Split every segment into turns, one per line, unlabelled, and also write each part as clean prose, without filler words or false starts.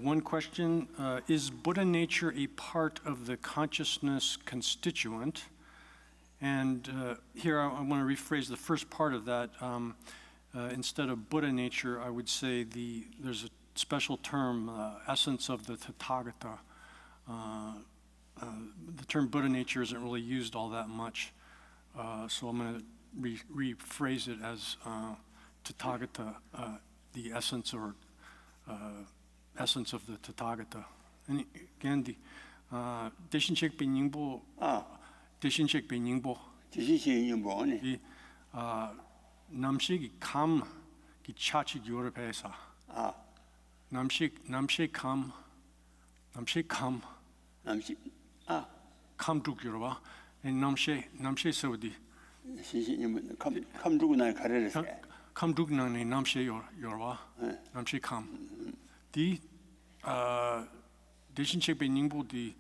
One question, is Buddha nature a part of the consciousness constituent? And here I want to rephrase the first part of that. Instead of Buddha nature, I would say there's a special term, essence of the Tathagata. The term Buddha nature isn't really used all that much, so I'm going to rephrase it as Tathagata, the essence or essence of the Tathagata. And again, the Deshinshek Benyingbo, Deshinshek Benyingbo, the Namshik Kam ki Chachik Yorepesa. Namshik Kam Kam Duk Yoruba, and Namshe Saudi.
Come to na karere.
Kam Duk Nang Namshe Yoruba, Namshe Kam. The Deshinshek Benyingbo, the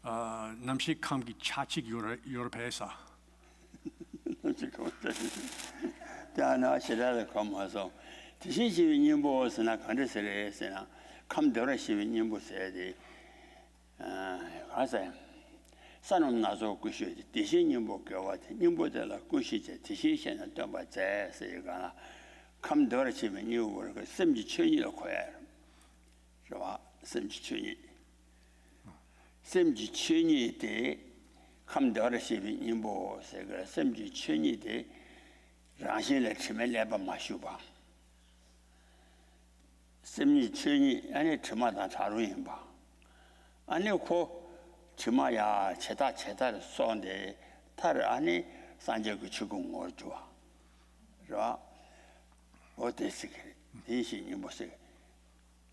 Namshik Kam ki Chachik Yorepesa.
Dana shirada kamaso. Tishishi nyimbo sana kandesere sana kam dora shivi nyimbo sedi. Asa sanam nazo kushi tishi nyimbo kyawati nyimbo dela kushi je tishi shena tamba je seyigana kam dora shivi nyimbo ko semji chönyi lo koyar. Shwa semji chönyi. Semji chönyi de kam dora shivi nyimbo seyigana semji chönyi de 라신을 치면 내가 마셔봐. 심리 chuy이 아니 저마다 자루인 봐. 아니 고 저마야 제다를 쏘는데 탈 아니 산적 죽은 걸 좋아. 그래. 어땠지? 대신이 뭐세?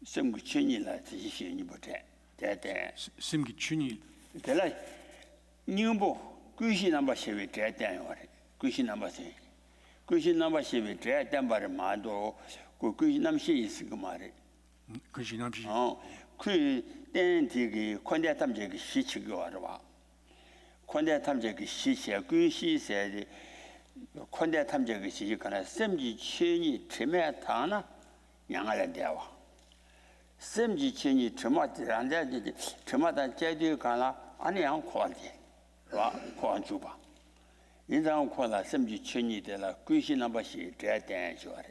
심기 chuy이라 대신이 뭐대? 대대.
심기 chuy이.
대라 뉴보 귀신 한번 세위 대대요. 귀신 한번 세. 귀신 남아시비 대단바를 마도 그 귀신 남시 있을 거 말이
귀신 남시
그 땡디기 콘대 탐제기 시치고 와라 콘대 탐제기 시시야 귀시세 콘대 탐제기 시지가나 셈지 천이 처매 타나 양을 대와 셈지 천이 처마들한테 처마다 제대로 가나 아니 양 코한테 와 코한 주바 인상 코라 셈지 천이 되라 귀신 남바시 대대 줘래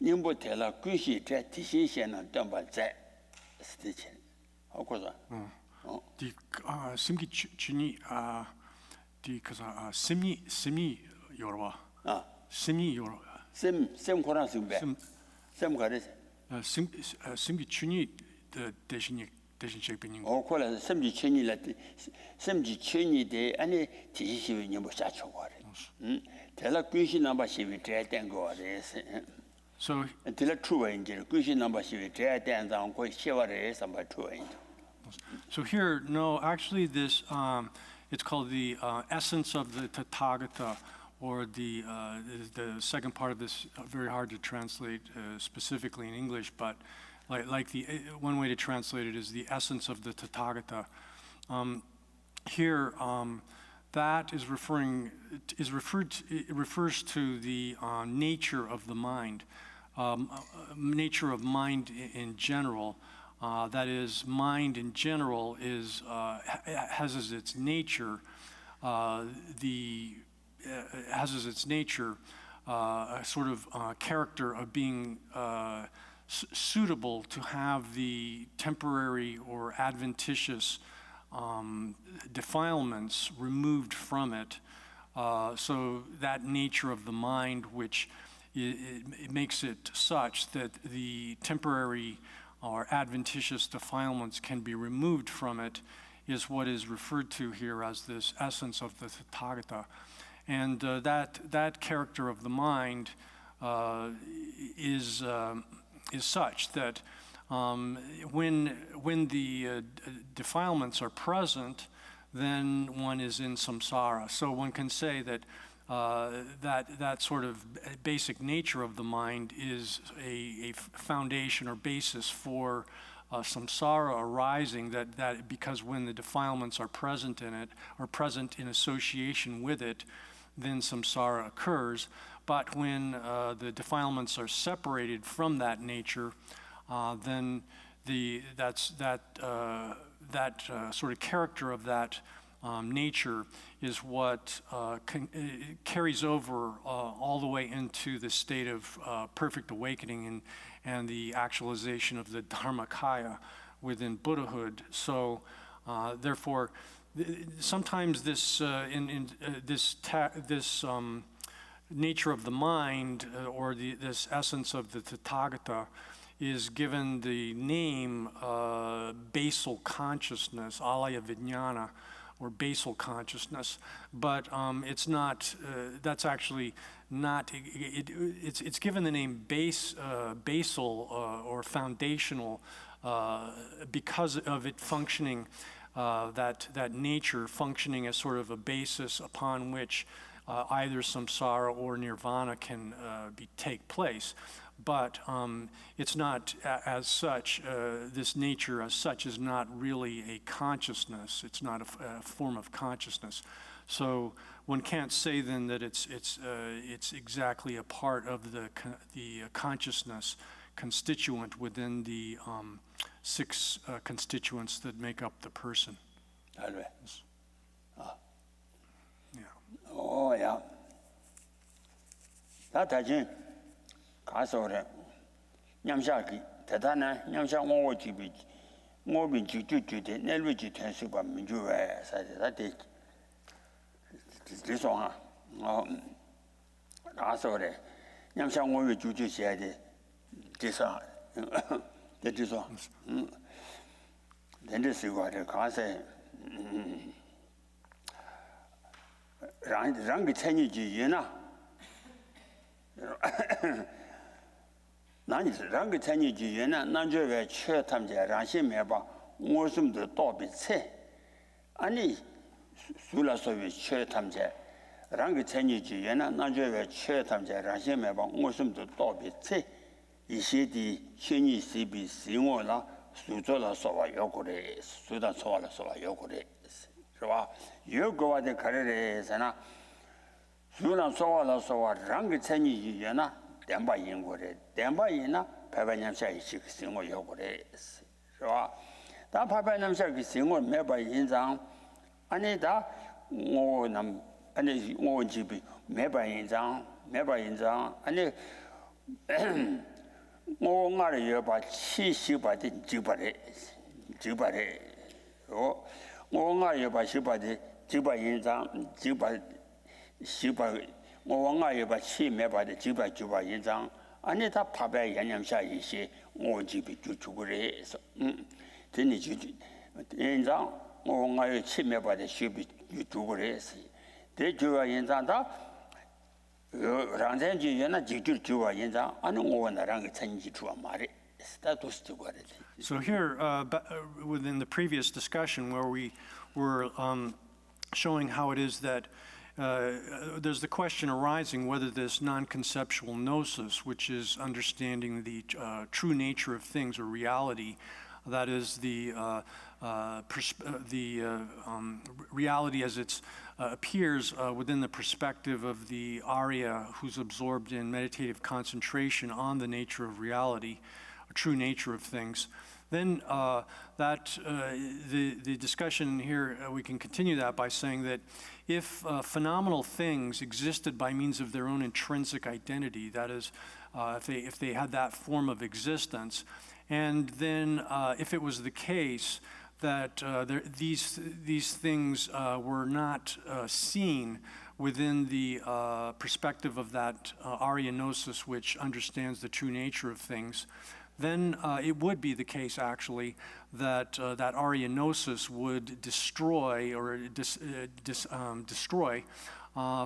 님보 되라 귀시 대 티시시는 덤바제 스티치 하고서
디 심기 춘이 디 그사 심니 요르와 심니 요르
셈 코라스 셈 가르세
심기 춘이 대신식 bening.
코라 셈지 천이라 셈지 천이데 아니 티시시 님보 사초거래 대라 귀신 남바시 대대 거래
So
until a true angel, Christian number she dance on quite chivalry, somebody true angel.
So here, no, actually this, it's called the essence of the Tathagata, or the second part of this, very hard to translate specifically in English, but like the one way to translate it is the essence of the Tathagata. Here, that is it refers to the nature of the mind, nature of mind in general. That is, mind in general has as its nature a sort of character of being suitable to have the temporary or adventitious defilements removed from it. So that nature of the mind, which it makes it such that the temporary or adventitious defilements can be removed from it, is what is referred to here as this essence of the Tathagata. And that character of the mind is such that when the defilements are present, then one is in samsara. So one can say that that sort of basic nature of the mind is a foundation or basis for samsara arising, that because when the defilements are present in it, or present in association with it, then samsara occurs. But when the defilements are separated from that nature, then that sort of character of that nature is what carries over all the way into the state of perfect awakening and the actualization of the Dharmakaya within Buddhahood. So therefore, sometimes this nature of the mind, or this essence of the Tathagata, is given the name basal consciousness, alaya vijnana, or basal consciousness, but it's not. That's actually not. It's given the name basal or foundational because of it functioning, that nature functioning as sort of a basis upon which either samsara or nirvana can take place. But it's not as such, this nature as such is not really a consciousness. It's not a form of consciousness. So one can't say then that it's exactly a part of the consciousness constituent within the 6 constituents that make up the person.
Oh, yeah. That 가서래 냠샤기 대단한 냠샤 오지비 모빈 주주주데 내르지 텐스바 민주에 사다데 지소하 가서래 냠샤 오위 주주셔야돼 지소 대지소 렌데스고래 가서 랑기 천이지 예나 나니 랑게 천이지 예나 난저에 최탐제 라시메바 무슨도 도비체 아니 술라서위 최탐제 랑게 천이지 예나 난저에 최탐제 라시메바 무슨도 도비체 이시디 신이 시비 싱오라 수조라 소와 요고레 수다 소와라 소와 요고레 그와 요고와데 가르레잖아 수나 소와라 소와 랑게 천이지 예나 denpa yin gore, denpa yin na paipa nyamsha yi shik singo yo gore, shiwa. Da paipa nyamsha ki singo meba yin zang, ane da ngo nam, ane ngo jibi meba yin zang, ane ngo ngari yo ba chi shiba di jiba re, ngo ngari yo ba shiba di jiba yin zang, jiba shiba我也把气没把的几百银张，安尼他拍白炎炎下一些，我这边就出过来，这里就银张，我有气没把的水比就出过来是，这几个银张他，让人就原来就几个银张，安尼我那两个成绩出嘛的，那都是这个的。
So here, within the previous discussion, where we were showing how it is that there's the question arising whether this non-conceptual gnosis, which is understanding the true nature of things or reality, that is the reality as it appears within the perspective of the Arya who's absorbed in meditative concentration on the nature of reality, true nature of things. Then the discussion here, we can continue that by saying that if phenomenal things existed by means of their own intrinsic identity, that is, if they had that form of existence. And then if it was the case that these things were not seen within the perspective of that Arianosis, which understands the true nature of things, then it would be the case, actually, that that Arianosis would destroy or destroy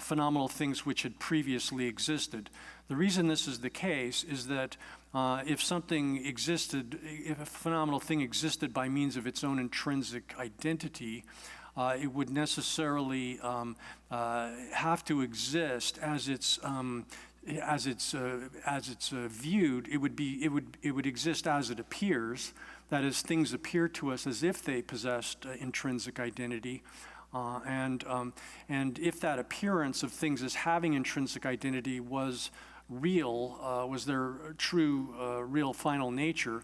phenomenal things which had previously existed. The reason this is the case is that if something existed, if a phenomenal thing existed by means of its own intrinsic identity, it would necessarily have to exist as it's viewed. It would exist as it appears. That is, things appear to us as if they possessed intrinsic identity. And if that appearance of things as having intrinsic identity was real, was their true, real final nature,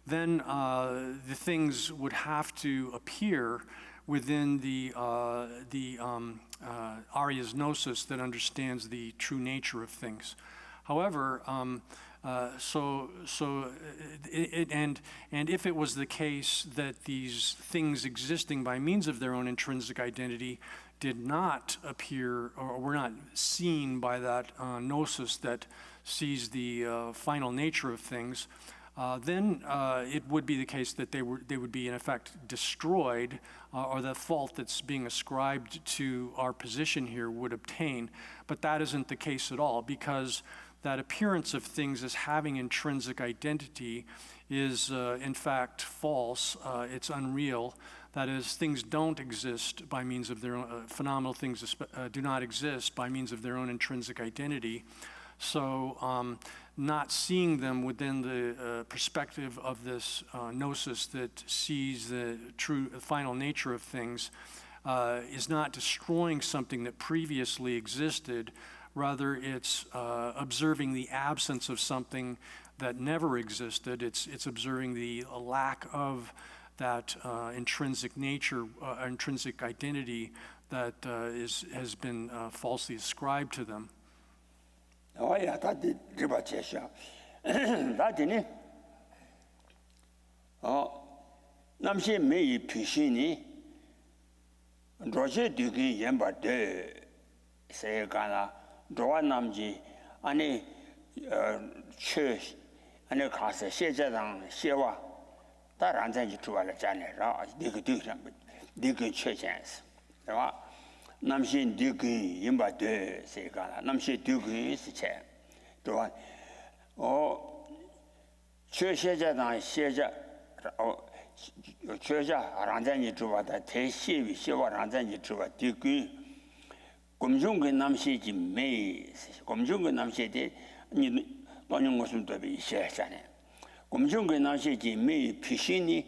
then the things would have to appear within the Aria's gnosis that understands the true nature of things. However, and if it was the case that these things existing by means of their own intrinsic identity did not appear or were not seen by that gnosis that sees the final nature of things, then it would be the case that they would be in effect destroyed, or the fault that's being ascribed to our position here would obtain. But that isn't the case at all, because that appearance of things as having intrinsic identity is in fact false. It's unreal. That is, things don't exist by means of their own, phenomenal things do not exist by means of their own intrinsic identity. So not seeing them within the perspective of this gnosis that sees the true final nature of things is not destroying something that previously existed. Rather, it's observing the absence of something that never existed. It's observing the lack of that intrinsic nature, intrinsic identity that has been falsely ascribed to them.
Oh yeah, that did riba chesha. That didn't. Oh, namshi mei pishini. Roger Dugi Yamba de say Gana, Droa Namji, Ani church, Ani Casa, Shejadang, Shewa, that Ranzan to Alajana, they could do them, they could churches. Namshin Dugi Yamba de say Gana, Namshi Dugi is the chair. Droa. Oh, church Shejadang, Sheja. Churcha Ranzani Truvata, Teshi, Shiva Ranzani Truva, Duku, Gumjunga Namshi May, Gumjunga Namshi, Nonungosum to be Shashane. Gumjunga Namshi May, Pishini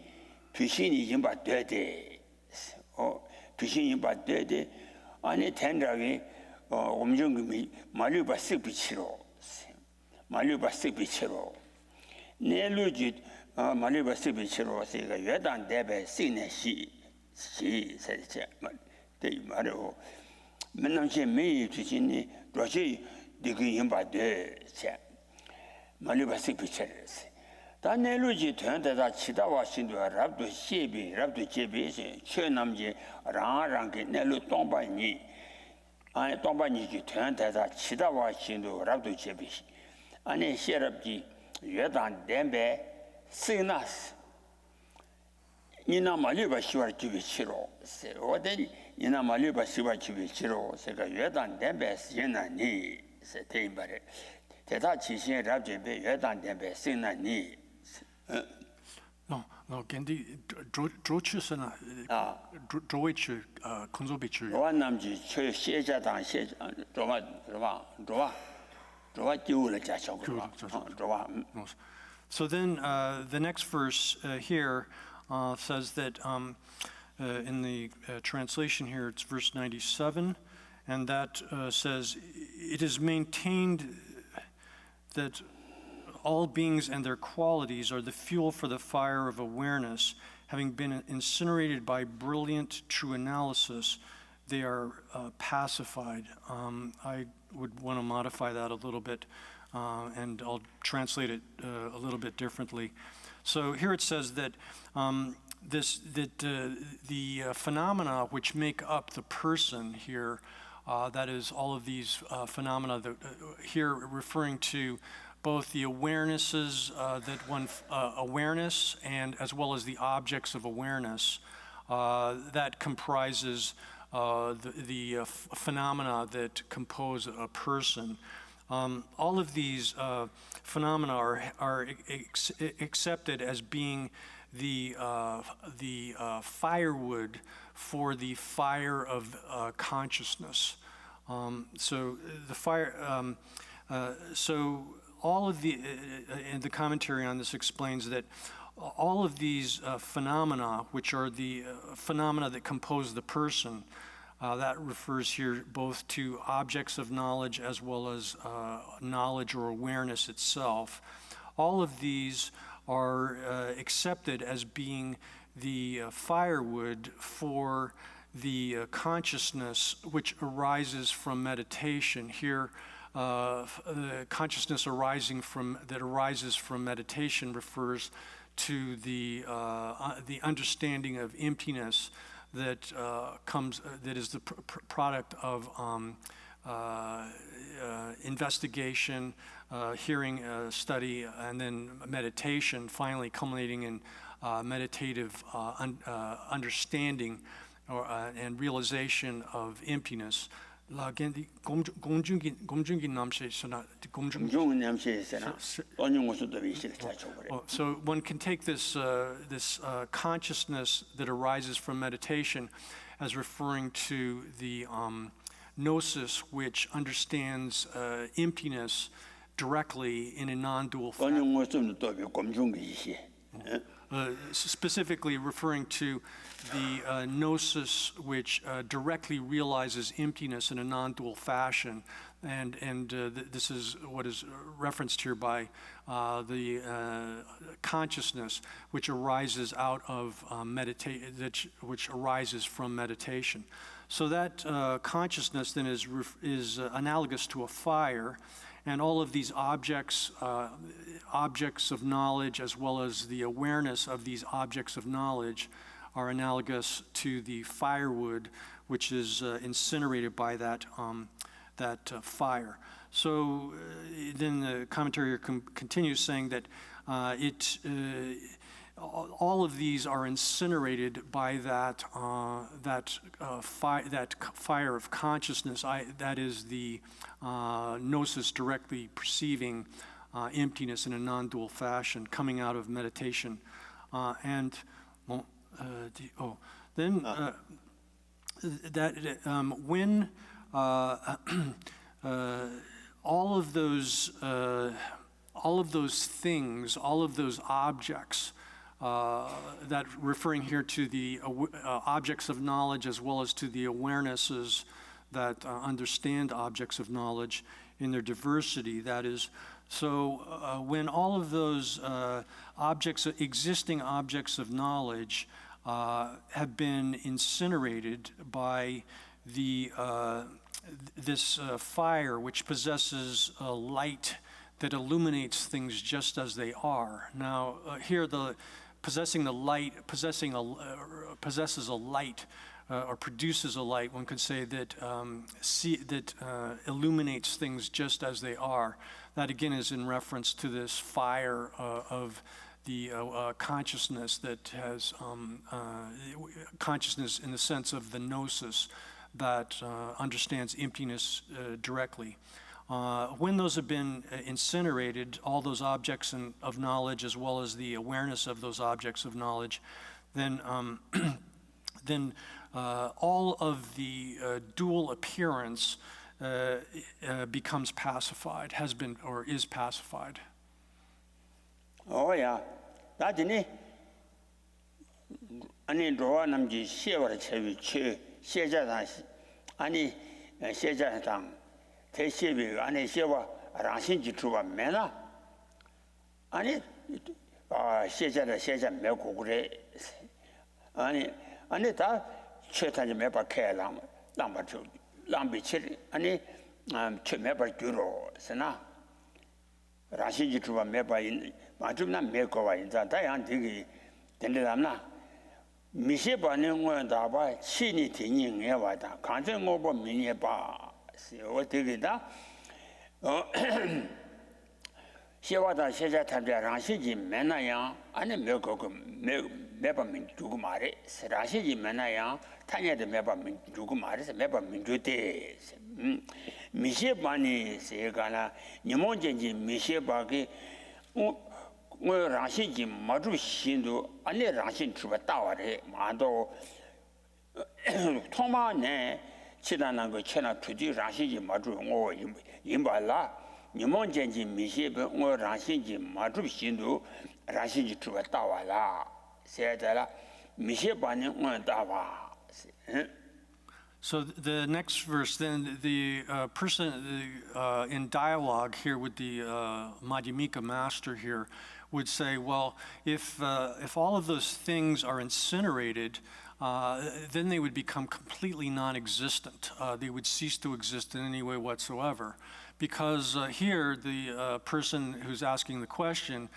Yimba Dirty, or Pishini Yimba Dirty, Ani Tendravi, or Gumjunga Maluba Sipichiro, Maluba Sipichiro. Nelujit. Maliba Sibichiro, Yadan Debe, Sine, she said, the Mario Menamche me to Chini, Roger, Digi Yimba de Maliba Sibichers. Then Neluji turned that Chidawa into a rap to Shebi, rap to Chebi, Chernamji, Rangi, Nelu Tomba Ni. I Tomba Ni turned that Chidawa into rap to Chebi. And a Sherabji, Yadan Dembe. Signas Nina Maliba Shiva Chivichiro, or then Nina Maliba Shiva Chivichiro, Sega Yadan Dembes, Yena Ni, Setembare. Tetachi Shin Rabjebe, Yadan Dembe, Sina Ni.
No, Gendi, Drochus and Droich, Konzobichu.
One Namji, Shejadan, Shejan, Drova, Jula Jasho.
So then the next verse here says that in the translation here, it's verse 97, and that says, "It is maintained that all beings and their qualities are the fuel for the fire of awareness. Having been incinerated by brilliant true analysis, they are pacified." I would want to modify that a little bit. and I'll translate it a little bit differently. So here it says that the phenomena which make up the person here, that is all of these phenomena that here referring to both the awarenesses awareness and as well as the objects of awareness that comprises the phenomena that compose a person. All of these phenomena are accepted as being the firewood for the fire of consciousness. So the fire. So all of the and the commentary on this explains that all of these phenomena, which are the phenomena that compose the person, that refers here both to objects of knowledge as well as knowledge or awareness itself. All of these are accepted as being the firewood for the consciousness which arises from meditation. Here, the consciousness that arises from meditation refers to the understanding of emptiness that that is the product of investigation, hearing, study, and then meditation, finally culminating in meditative understanding and realization of emptiness. So one can take this consciousness that arises from meditation as referring to the gnosis, which understands emptiness directly in a non-dual fashion. Specifically referring to the gnosis which directly realizes emptiness in a non-dual fashion, and this is what is referenced here by the consciousness which arises out of which arises from meditation. So that consciousness then is analogous to a fire. And all of these objects of knowledge, as well as the awareness of these objects of knowledge, are analogous to the firewood, which is incinerated by that fire. So then the commentary continues saying that all of these are incinerated by that fire of consciousness. That is the gnosis directly perceiving emptiness in a non-dual fashion, coming out of meditation, when all of those things, all of those objects. That referring here to the objects of knowledge as well as to the awarenesses that understand objects of knowledge in their diversity. That is, so when all of those existing objects of knowledge have been incinerated by this fire which possesses a light that illuminates things just as they are. Now, here possesses a light, or produces a light. One could say that illuminates things just as they are. That again is in reference to this fire of the consciousness that has consciousness in the sense of the gnosis that understands emptiness directly. When those have been incinerated, all those objects of knowledge as well as the awareness of those objects of knowledge, then all of the dual appearance becomes pacified, has been or is pacified.
Oh yeah, that is ani roa namji shewa chewi che sheja da ani sheja dang te shewi ani shewa rangsin ji chuba mena ani sheja me gugure ani da chetan me ba ke lam ba chu lam bi chi ani che me ba gyuro sena 라시지 주바 매바인 마좀나 매거와 인자 다양 되게 된다나 미세바는 원다바 신이 되닝에 와다 간전 뭐보 민에 봐 어떻게다 시와다 세자 탐자 라시지 매나야 아니 매거고 매바민 두고 말해 라시지 매나야 타냐데 매바민 두고 말해서 매바민 두대 미세바니 세가나 니몬젠지 미세바게我让心经马主心都，俺那让心出不大话的，马都，他妈呢，其他那个其他出去让心经马主我赢不啦，你们见见没些不，我让心经马主心都，让心经出不大话啦，现在啦，没些把人我大话，So
the next verse, then the person in dialogue here with the Madhyamika master here would say, well, if all of those things are incinerated, then they would become completely non-existent. They would cease to exist in any way whatsoever. Because here, the person who's asking the question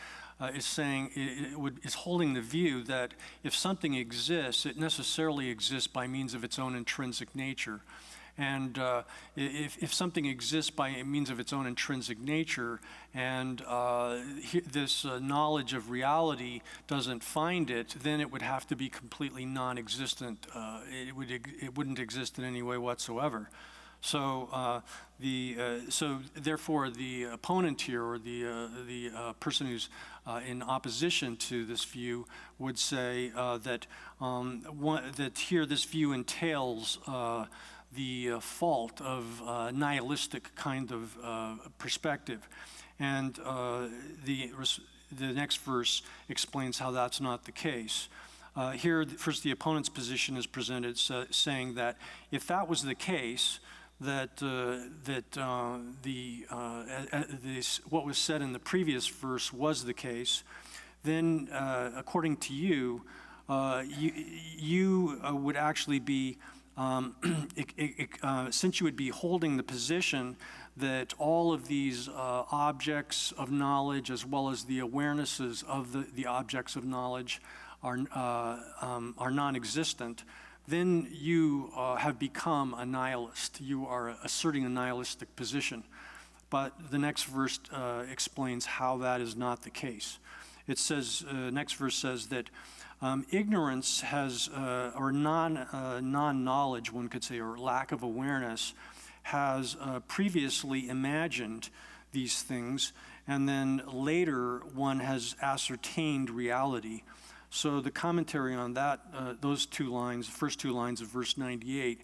is saying, is holding the view that if something exists, it necessarily exists by means of its own intrinsic nature. And if something exists by means of its own intrinsic nature, and this knowledge of reality doesn't find it, then it would have to be completely non-existent. It wouldn't exist in any way whatsoever. So therefore, the opponent here, or the person who's in opposition to this view, would say that that here this view entails the fault of nihilistic kind of perspective, and the next verse explains how that's not the case. Here, first, the opponent's position is presented, saying that if that was the case, that what was said in the previous verse was the case, then according to you, you would actually be, since you would be holding the position that all of these objects of knowledge, as well as the awarenesses of the objects of knowledge, are non-existent, then you have become a nihilist. You are asserting a nihilistic position. But the next verse explains how that is not the case. It says, next verse says that ignorance has, or non-knowledge, one could say, or lack of awareness, has previously imagined these things, and then later one has ascertained reality. So the commentary on that, those two lines, the first two lines of verse 98,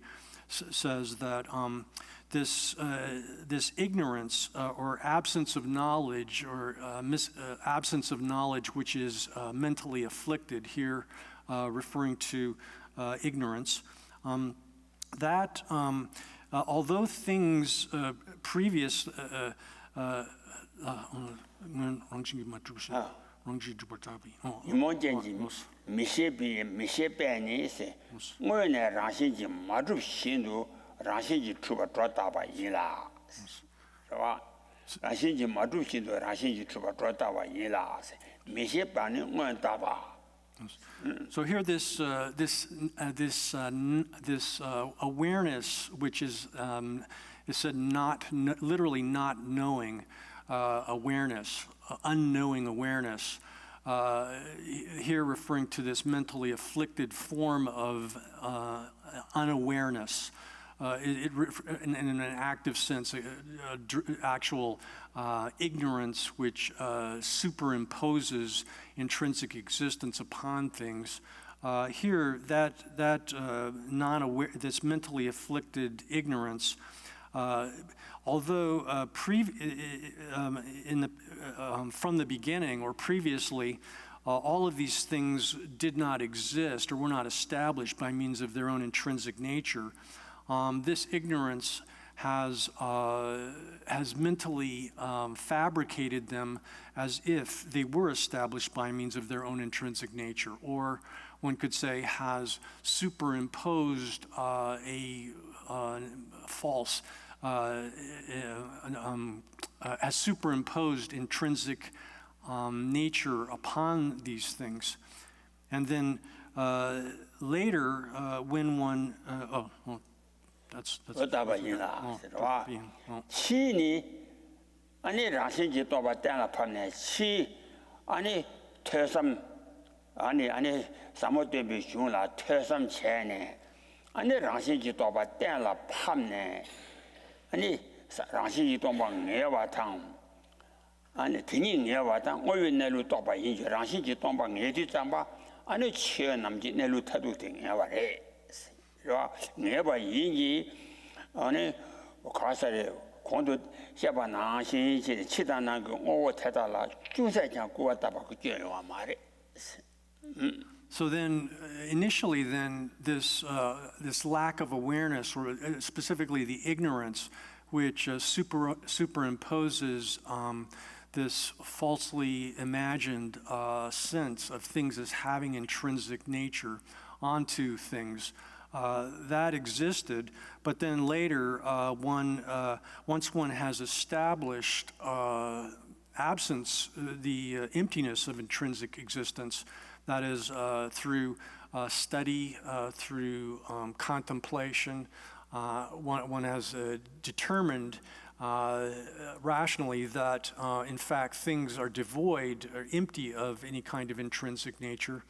says that this ignorance or absence of knowledge, or absence of knowledge which is mentally afflicted, here referring to ignorance, that although things previous So here, this awareness, which is said literally not knowing awareness, unknowing awareness. Here, referring to this mentally afflicted form of unawareness. In an active sense, actual ignorance which superimposes intrinsic existence upon things. Here, this mentally afflicted ignorance, although from the beginning or previously, all of these things did not exist or were not established by means of their own intrinsic nature. This ignorance has mentally fabricated them as if they were established by means of their own intrinsic nature, or one could say has superimposed a false has superimposed intrinsic nature upon these things. And then later, when one, that's
어다바이나 와
being,
치니 아니 라신지 또바 때나 판네 치 아니 퇴섬 아니 사모되비 슌라 퇴섬 체네 아니 라신지 또바 때나 판네 아니 라신지 또바 내와탕 아니 드니 내와탕 오윤내로 또바 인지 라신지 또바 내디 잠바 아니 치어 남지 내로 타도 되냐와래 요 내봐 인지 아니 가사래 공도 샤바 나신지 치다나 그 오고 태달라 주사장 구웠다바 그 죄와 말해.
So then, initially, then this lack of awareness, or specifically the ignorance, which superimposes this falsely imagined sense of things as having intrinsic nature onto things, that existed. But then later, once one has established absence, the emptiness of intrinsic existence, that is through study, through contemplation, one has determined rationally that in fact things are devoid or empty of any kind of intrinsic nature,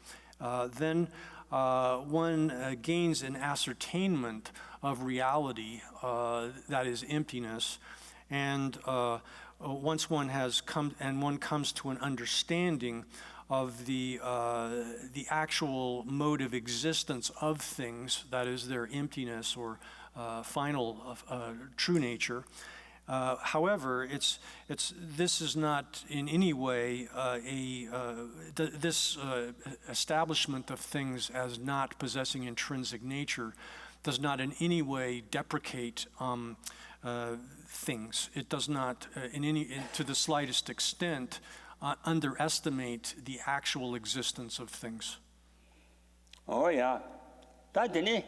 then one gains an ascertainment of reality, that is emptiness, and once one has come and one comes to an understanding of the actual mode of existence of things, that is their emptiness or final true nature. However, this is not in any way this establishment of things as not possessing intrinsic nature does not in any way deprecate things. It does not to the slightest extent underestimate the actual existence of things.
Oh yeah, 다더니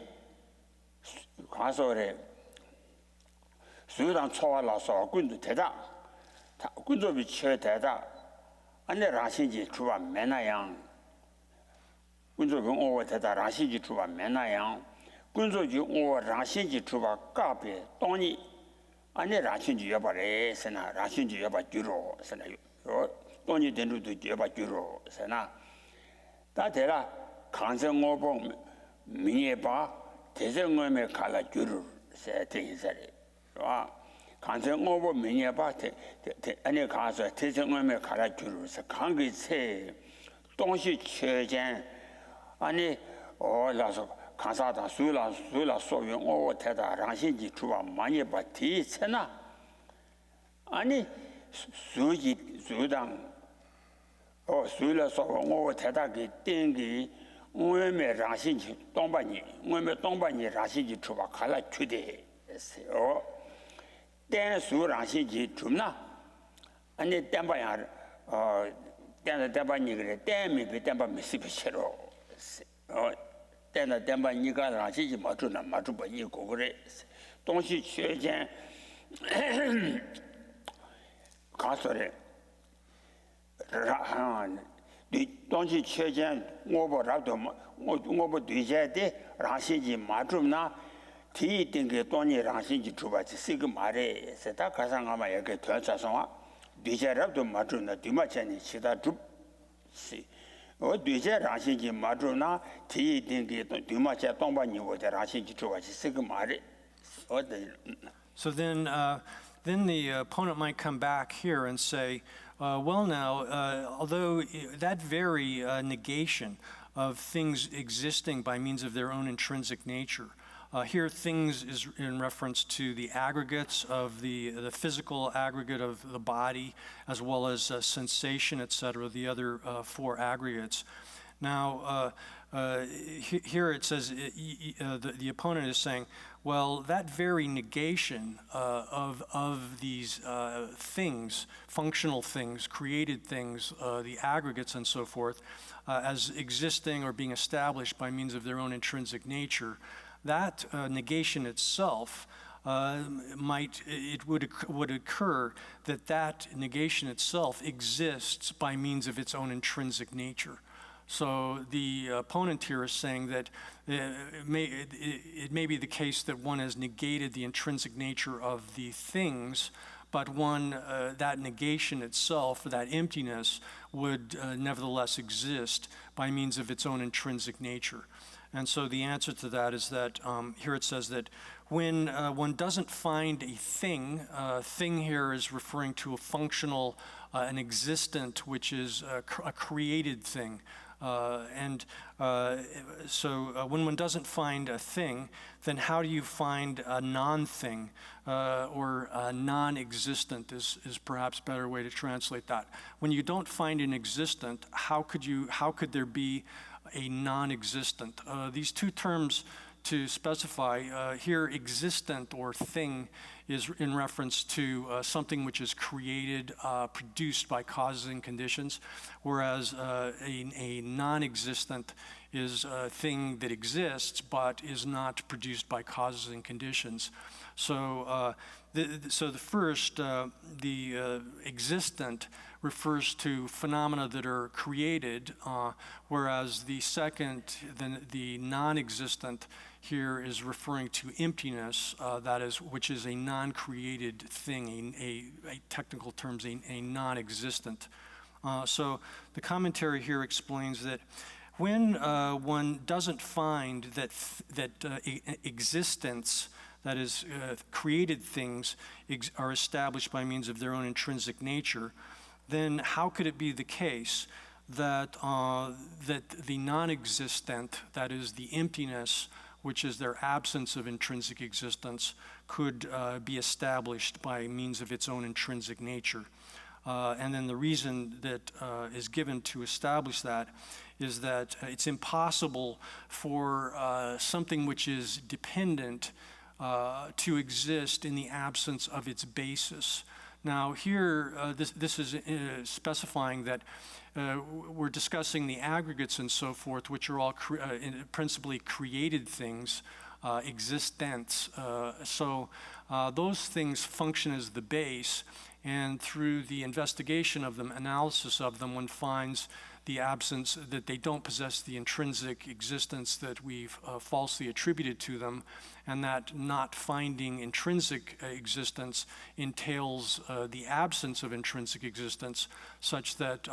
가서래. 수단 초월라서 군도 대다. 군도비 쳐 대다. 안내 라신지 주바 매나양. 군도비 오고 대다 라신지 주바 매나양. 군도지 오 라신지 주바 까베 돈이 안내 라신지 여바래 세나 라신지 여바 주로 세나 돈이 된루도 여바 주로 세나 다 대라 간성오봉 미예바 대성음에 갈라 주를 세팅이서리 와 간성오봉 미예바 아니 가서 대성음에 갈라 주를 강기세 동시 최전 아니 올라서 가사다 수라 소용 오 태다 라신지 주와 많이 바티 세나 아니 수당 수라 소용 오 태다기 땡기 오메 라신지 동반이 오메 동반이 라신지 주와 갈라 주대 했어요. 땡수 라신지 줍나 아니 땡바야 땡바니 그래 땡미 땡바 미스비셔로 때나 때만 니가 라시지 맞주나 맞주버 이고 그래 동시 최전 가서래 라한 동시 최전 오버라도 오버 뒤제데 라시지 맞주나 뒤등게 돈이 라시지 주바지 시그 말에 세다 가상하마 이렇게 되어서와 뒤제라도 맞주나 뒤마찬이 시다 줍시 뒤제 라신지 맞으나 뒤등게 뒤마차 동반이고 라신지 좋아지 쓰고 말이 어때?
So then the opponent might come back here and say, well now, although that very negation of things existing by means of their own intrinsic nature, here things is in reference to the aggregates of the physical aggregate of the body, as well as sensation, etc., the other four aggregates. Now, here it says, the opponent is saying, well, that very negation of these things, functional things, created things, the aggregates and so forth, as existing or being established by means of their own intrinsic nature, that negation itself would occur that negation itself exists by means of its own intrinsic nature. So the opponent here is saying that it may be the case that one has negated the intrinsic nature of the things, but that negation itself, that emptiness, would nevertheless exist by means of its own intrinsic nature. And so the answer to that is that here it says that when one doesn't find a thing here is referring to a functional, an existent, which is a created thing. So when one doesn't find a thing, then how do you find a non-thing or a non-existent is perhaps a better way to translate that. When you don't find an existent, how could there be a non-existent? These two terms to specify here, existent or thing, is in reference to something which is created, produced by causes and conditions, whereas a non-existent is a thing that exists but is not produced by causes and conditions. So the first, the existent, refers to phenomena that are created, whereas the second, the non-existent, here is referring to emptiness, which is a non-created thing, a technical terms, a non-existent. So the commentary here explains that when one doesn't find that existence, that is, created things are established by means of their own intrinsic nature, then how could it be the case that the non-existent, that is the emptiness, which is their absence of intrinsic existence, could be established by means of its own intrinsic nature? And then the reason that is given to establish that is that it's impossible for something which is dependent to exist in the absence of its basis. Now here, this is specifying that we're discussing the aggregates and so forth, which are all principally created things, existence. So those things function as the base, and through the investigation of them, analysis of them, one finds the absence, that they don't possess the intrinsic existence that we've falsely attributed to them, and that not finding intrinsic existence entails the absence of intrinsic existence, such that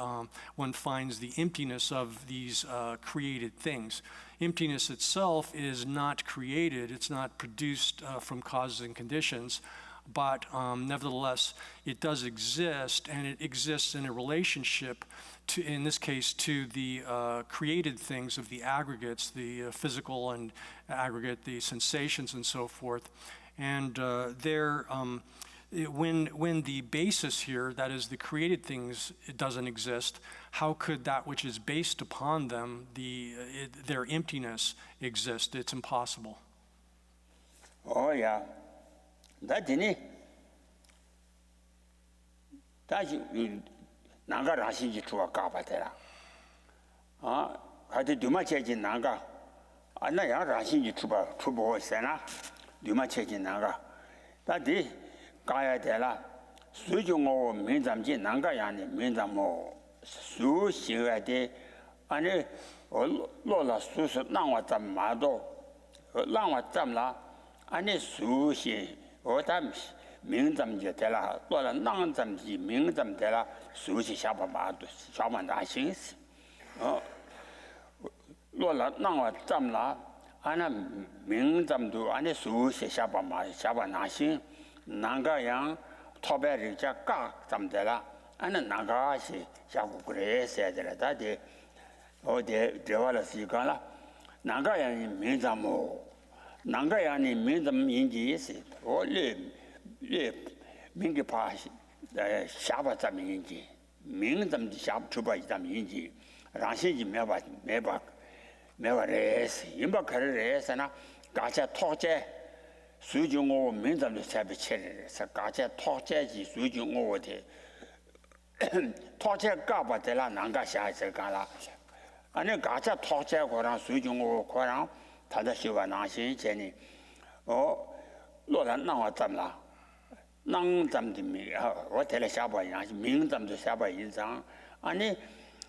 one finds the emptiness of these created things. Emptiness itself is not created, it's not produced from causes and conditions, but nevertheless, it does exist, and it exists in a relationship to, in this case, to the created things of the aggregates, the physical and aggregate, the sensations and so forth. And when the basis here, that is the created things, it doesn't exist, how could that which is based upon them, their emptiness, exist? It's impossible.
Oh, yeah. That's it. That's Nanga Rashi Chua Kapatera. Had to do my check in Nanga. Anaya Rashi Chubo Sena, do my check in Nanga. That day, Kaya Della, Sujungo means I'm Jin Nanga Yani, means I'm more. Su Shirade, and Lola Sus Nangwatam Mado, Langwatamla, and Su Shi, or times. 名怎就得了，到了囊怎的名怎得了，熟悉小爸爸都小满大心思，落了囊我怎了，俺那名怎都俺那熟悉小爸爸小爸大心，哪个样托白人家干怎得了，俺那哪个是小姑姑来写的了，他的，我的这话了时间了，哪个样的名怎么，哪个样的名怎么引起是，我嘞。明个怕下巴怎么引起？明怎么下巴出巴怎么引起？让些人没法认识，因为可能认识呢，大家讨债，所以我明怎么才不起来？是大家讨债是所以我的讨债干不得了，哪个下一次干了？俺那大家讨债可能所以我可能他在修完那些钱呢，落了那我怎么了？能怎么的没？我带了下巴印章，明怎么的下巴印章？俺呢，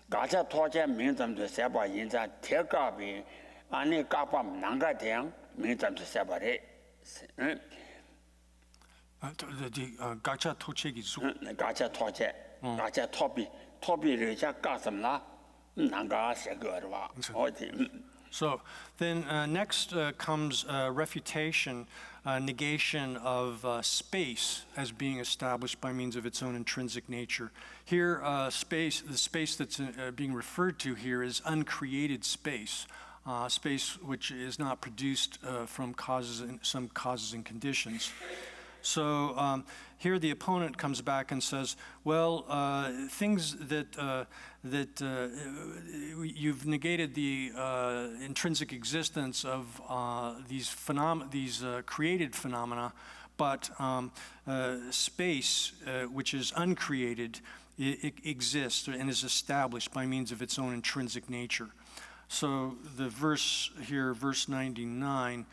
刚才拖着明怎么的下巴印章，贴嘎边，俺呢嘎巴南嘎天，明怎么的下巴的，gacha
tochegi zu.
刚才拖着，刚才拖比人家干什么了？南嘎写个是吧？我的。
So then next comes refutation, negation of space as being established by means of its own intrinsic nature. Here, the space that's being referred to here is uncreated space, space which is not produced from some causes and conditions. So here the opponent comes back and says, well, things that you've negated the intrinsic existence of these created phenomena, but space, which is uncreated, it exists and is established by means of its own intrinsic nature. So the verse here, verse 99,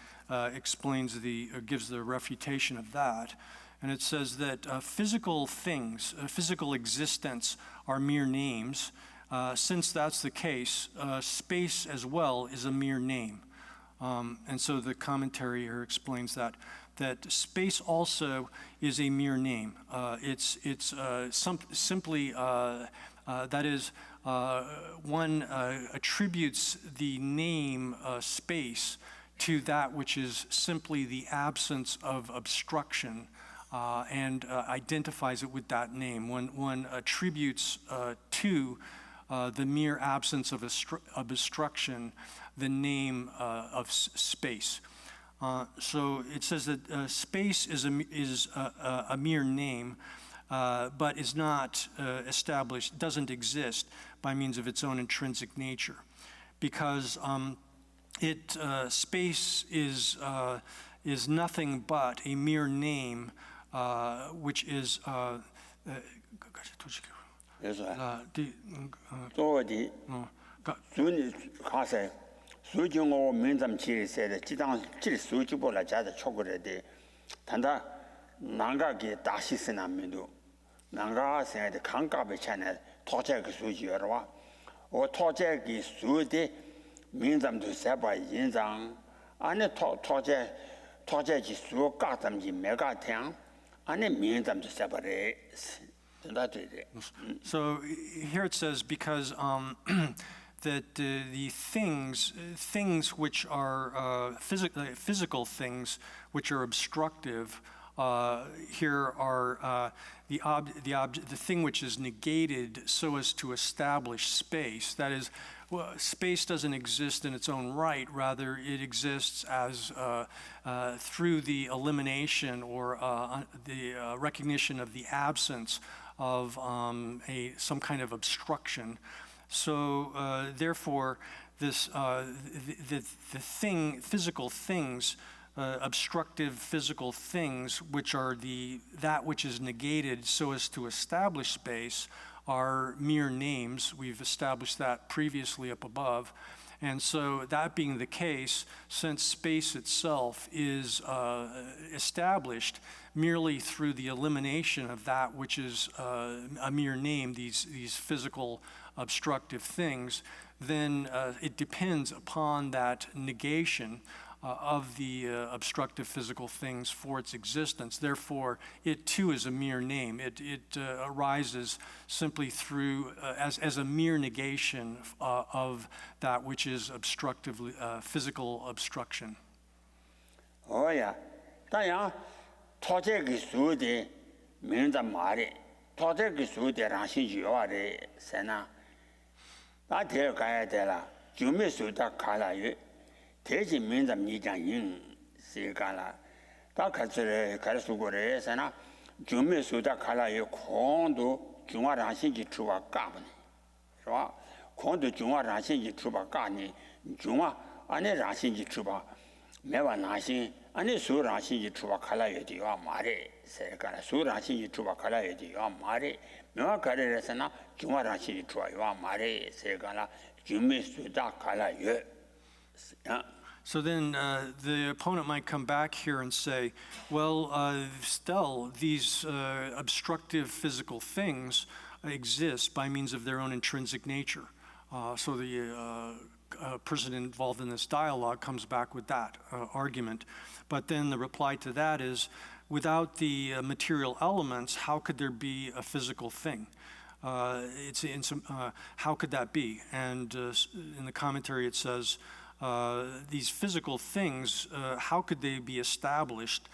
gives the refutation of that. And it says that physical things, physical existence are mere names. Since that's the case, space as well is a mere name. And so the commentary here explains that space also is a mere name. It's simply, that is, one attributes the name space to that which is simply the absence of obstruction and identifies it with that name. One attributes to the mere absence of obstruction the name of space. So it says that space is a mere name, but is not established, doesn't exist by means of its own intrinsic nature, because space is nothing but a mere name, which is.
做的，所以看噻，所以我明咱们去说的，这当这数据不来加的超过来的，但他哪个给大西是那面多，哪个现在的看嘎被钱呢？讨这个数据是吧？我讨这个数的，明咱们都三百印章，俺那讨这去数嘎咱们就没嘎听，俺那明咱们都三百的。
So here it says because that the things which are physical things which are obstructive here are the thing which is negated so as to establish space. That is, space doesn't exist in its own right. Rather, it exists as through the elimination or the recognition of the absence of some kind of obstruction. So therefore, this the physical things, obstructive physical things, which are that which is negated so as to establish space, are mere names. We've established that previously up above. And so that being the case, since space itself is established merely through the elimination of that which is a mere name, these physical obstructive things, then it depends upon that negation of the obstructive physical things for its existence. Therefore, it too is a mere name. It arises simply through, as a mere negation of that which is obstructively, physical obstruction.
Oh yeah, 当然，他这个书的名字嘛的，他这个书的让心就话的是呢，那第二个的了，就没书的看了有。대신名字你讲应是干了，他开始说过的是呢，就没说他看了有空度，中华让星期出发干不呢，是吧？空度中华让星期出发干呢，中华俺那让星期出发，没完让星，俺那所让星期出发看了有的要骂的，是干了，所让星期出发看了有的要骂的，没完干的是呢，中华让星期出发要骂的，是干了，就没说他看了有，啊。
So then the opponent might come back here and say, well, still, these obstructive physical things exist by means of their own intrinsic nature. So the person involved in this dialogue comes back with that argument. But then the reply to that is, without the material elements, how could there be a physical thing? How could that be? And in the commentary it says, these physical things, how could they be established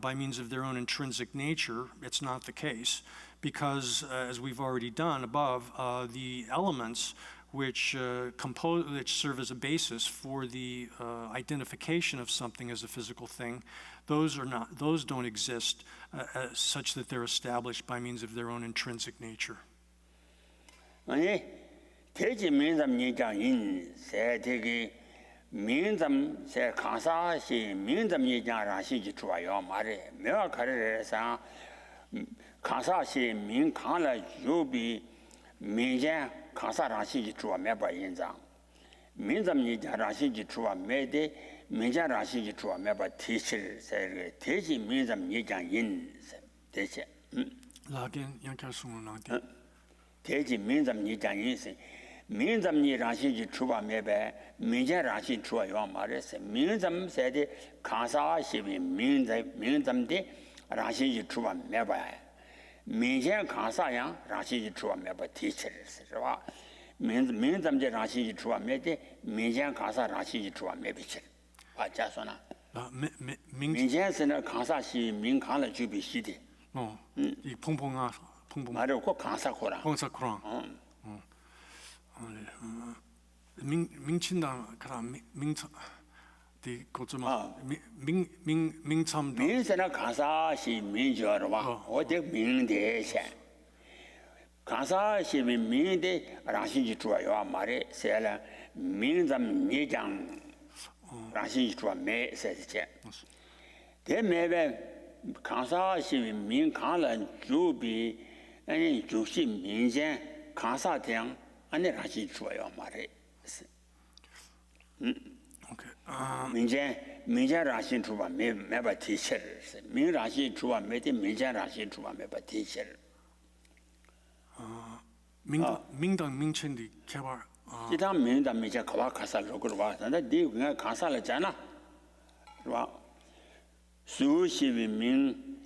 by means of their own intrinsic nature? It's not the case, because as we've already done above, the elements which serve as a basis for the identification of something as a physical thing, those don't exist such that they're established by means of their own intrinsic nature.
아니 대지 민담 얘기인 세대기 민담 세 강사시 민담 얘기하라시 좋아요 말에 명확하래서 강사시 민강라 유비 민제 강사라시 좋아 매바 인장 민담 얘기하라시 좋아 매대 민자라시 좋아 매바 티실 세 대지 민담 얘기인 대체
Again, 양칼송은
대지 민담 얘기인 민담니 라시지 추바 매배 민제 라시 추어요 말했어 민담 세대 강사시비 민담데 라시지 추바 매배 민제 강사야 라시지 추바 매배 티치르스와 민담제 라시지 추바 매데 민제 강사 라시지 추바 매비치 아자소나 민제스는 강사시 민강을 주비시디
이 퐁퐁아 퐁퐁
말고 꼭 강사코라
강사코랑 민친당 그럼 민참 디 고점아 민참
민세나 가사시 민저와 어디 민대세 가사시 민대 라시지 좋아요 말에 세라 민잠 예장 라시지 좋아 매세세 대매배 가사시 민강란 주비 아니 주시 민제 가사대양 아니 라시 좋아요 말에
오케이
민제 라시 좋아 매바 티셔 민 라시 좋아 매데 민제 라시 좋아 매바 티셔
민당 민첸디 개발
이당 민당 민제 가와 가사로 그러와 근데 네 그냥 가사라잖아 그러와 수시비 민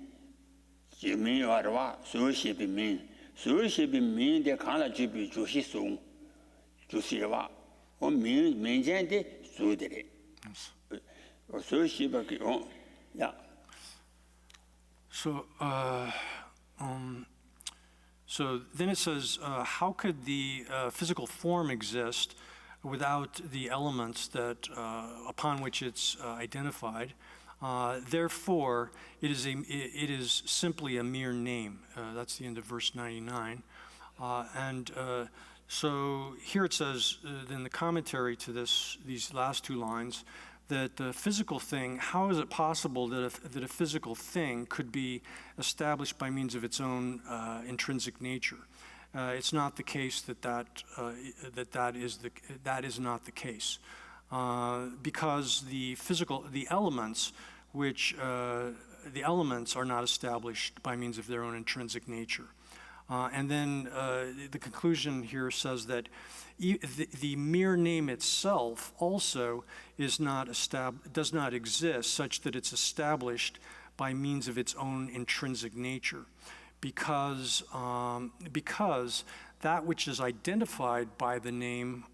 지민와와 수시비 민 수시비 민데 강라 주비 주시송 주시와 어 민제데 수들이 수시바기 야
So then it says, how could the physical form exist without the elements that upon which it's identified? Therefore, it is simply a mere name. That's the end of verse 99. So here it says in the commentary to these last two lines that the physical thing, how is it possible that a physical thing could be established by means of its own intrinsic nature? It's not the case that is not the case, because the elements are not established by means of their own intrinsic nature. And then the conclusion here says that the mere name itself also does not exist such that it's established by means of its own intrinsic nature, because that which is identified by the name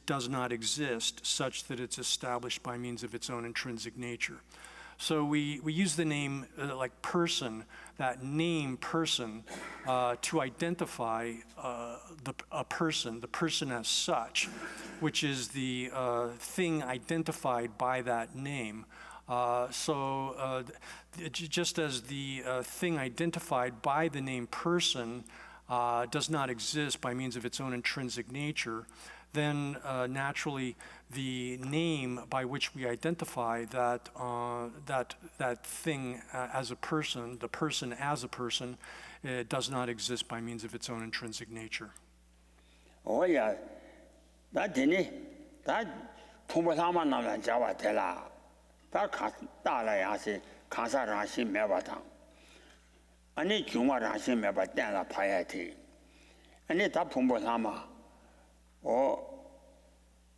does not exist such that it's established by means of its own intrinsic nature. So we use the name like person, that name person, to identify a person, the person as such, which is the thing identified by that name. Just as the thing identified by the name person does not exist by means of its own intrinsic nature, then naturally the name by which we identify that thing as a person, the person as a person, does not exist by means of its own intrinsic nature.
오야 나 되네 다 풍부사만 나면 자와 되라 다 따라야지 가사라시 매바당 아니 중화라시 매바 땡라 봐야 돼 아니 다 풍부사마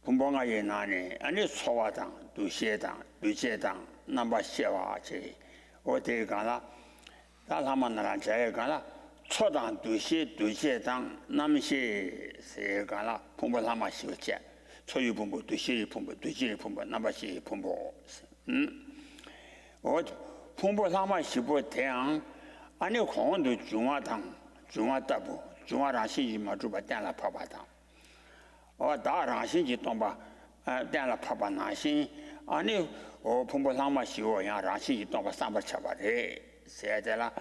풍부가 예나니 아니 소화당 두시당 두제당 남바 시와지 어디 가나 다사만 나라 자에 가나 초당 두시 두제당 남시 세 가나 풍부사마 시오제 초유 풍부 두시 풍부 두지 풍부 남바시 풍부 풍부사마 시부 대양 아니 공원도 중화당 중화다부 중화라시지 마주바 땡라 파바당 다라시지 동바 땡라 파바 나신 아니 풍부사마 시오야 라시지 동바 삼바 차바레 세야들라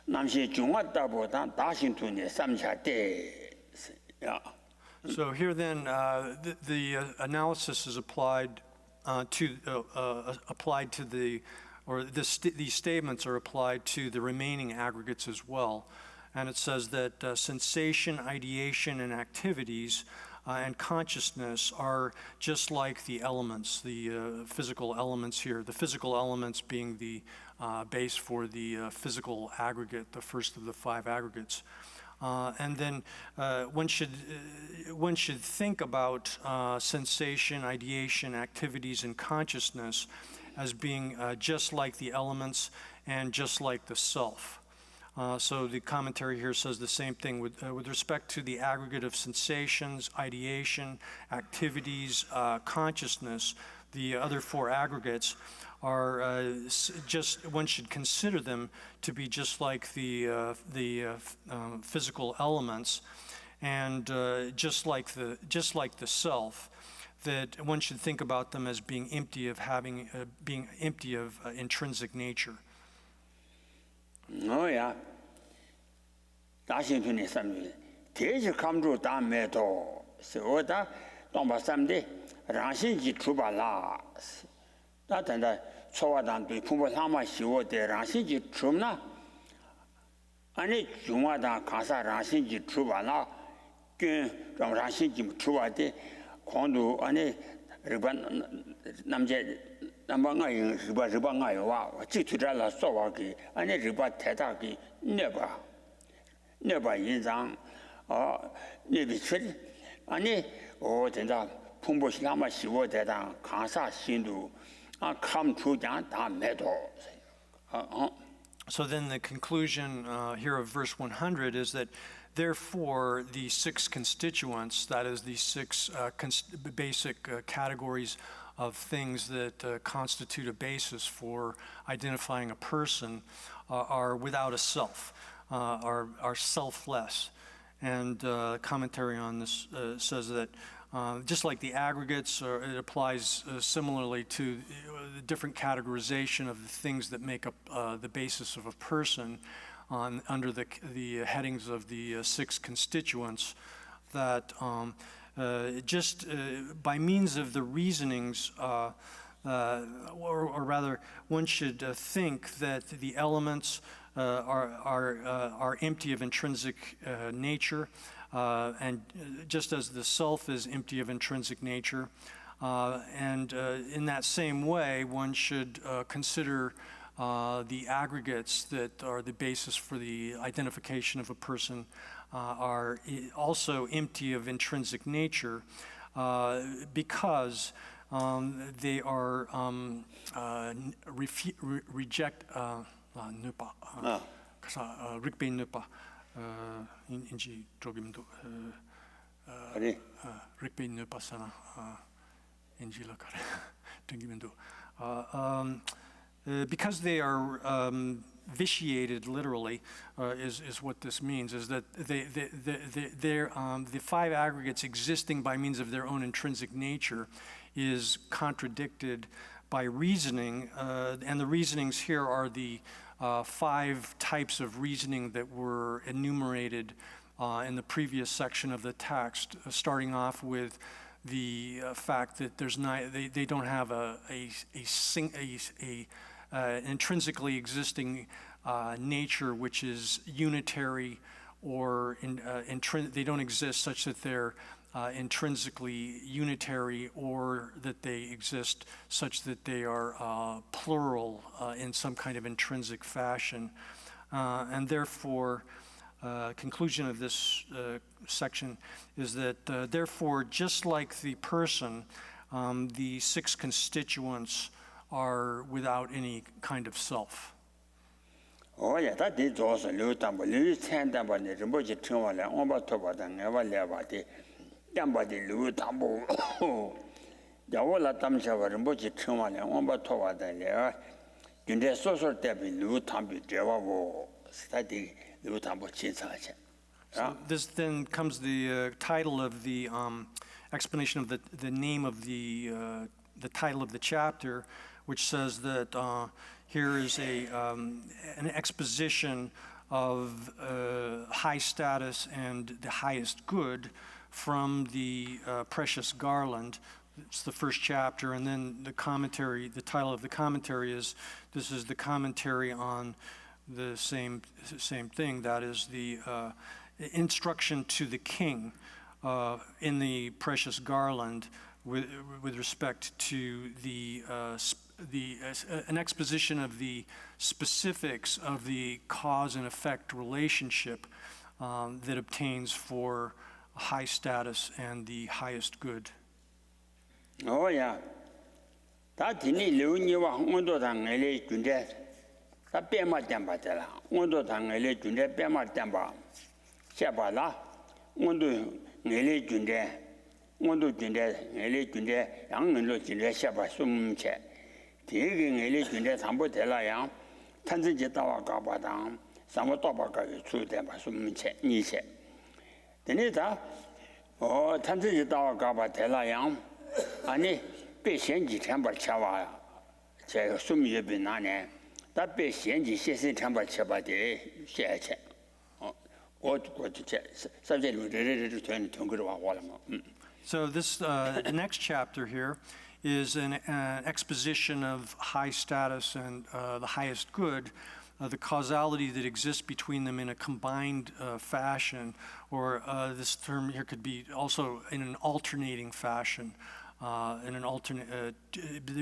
남시 중화다보다 다신투니 삼차대 야
So here then, the analysis is applied to these statements are applied to the remaining aggregates as well. And it says that sensation, ideation, and activities and consciousness are just like the elements, the physical elements here. The physical elements being the base for the physical aggregate, the first of the 5 aggregates. And then one should think about sensation, ideation, activities, and consciousness as being just like the elements and just like the self. So the commentary here says the same thing with respect to the aggregate of sensations, ideation, activities, consciousness. The other 4 aggregates are just, one should consider them to be just like the physical elements, and just like the self, that one should think about them as being empty of being empty of intrinsic nature.
뭐야? 다시 분이 삼지. 대지 감주 담에도 세워다 동바 삼대 라신지 주발라. 다든다 초와단도 풍부사마 시워대 라신지 줍나? 아니 중화다 가사 라신지 주발라. 그 라신지 주와대 공도 아니 일반 남제 남방아 리바가 와 지투달라 소와기 아니 리바 대다기 네바 인상 네비출 아니 된다 풍부시나마 시워대다 가사 신도 감추장 다 매도
So then the conclusion here of verse 100 is that therefore the 6 constituents, that is the 6 basic categories of things that constitute a basis for identifying a person, are without a self, are selfless. And commentary on this says that just like the aggregates, it applies similarly to the different categorization of the things that make up the basis of a person under the headings of the 6 constituents, that just by means of the reasonings, or rather, one should think that the elements are empty of intrinsic nature, and just as the self is empty of intrinsic nature, and in that same way, one should consider the aggregates that are the basis for the identification of a person are also empty of intrinsic nature, because they are reject rikbe nupa inji drogimdo rikbe nupa sana inji lakare drogimdo because they are vitiated literally, is what this means, is that the 5 aggregates existing by means of their own intrinsic nature is contradicted by reasoning, and the reasonings here are the 5 types of reasoning that were enumerated in the previous section of the text, starting off with the fact that they don't have intrinsically existing nature which is unitary, or they don't exist such that they're intrinsically unitary or that they exist such that they are plural in some kind of intrinsic fashion. And therefore, conclusion of this section is that therefore, just like the person, the six constituents are without any kind of self.
Oh yeah, that did also Liu Tambo, Liu Tambo, the Rimbochi Tumala, Ombatoba, and never levati, Yambadi Liu Tambo. The Ola Tamshava Rimbochi Tumala, Ombatoba, the Lea, in the social debut, Liu Tambi, Java, study Liu Tambo Chinsacha.
So this then comes the title of the explanation of the name of the title of the chapter, which says that here is an exposition of high status and the highest good from the precious Garland. It's the first chapter, and then the commentary, the title of the commentary is, this is the commentary on the same thing, that is the instruction to the king in the precious Garland with respect to an exposition of the specifics of the cause and effect relationship that obtains for high status and the highest good.
Oh yeah, that Tini Luniwa, Undo Tangele Jundet, that Bema Tembatella, Undo Tangele Jundet, Bema Temba, Shabala, Undo Nele Jundet, Undo Jundet, Nele Jundet, Yang and Lucinde Shaba Sumche, taking Nele Jundet, Sambotella Yang, Tanzitawa Gabadam, Samotobaka, Sudema Sumche, Niche. Denita, oh, Tanzitawa Gabatella Yang. 아니 배신지 temple 쳐와 제가 숨이 비나네 다 배신지 세세 temple 쳐봐대 셰체
So this the next chapter here is an exposition of high status and the highest good, the causality that exists between them in a combined fashion, or this term here could be also in an alternating fashion,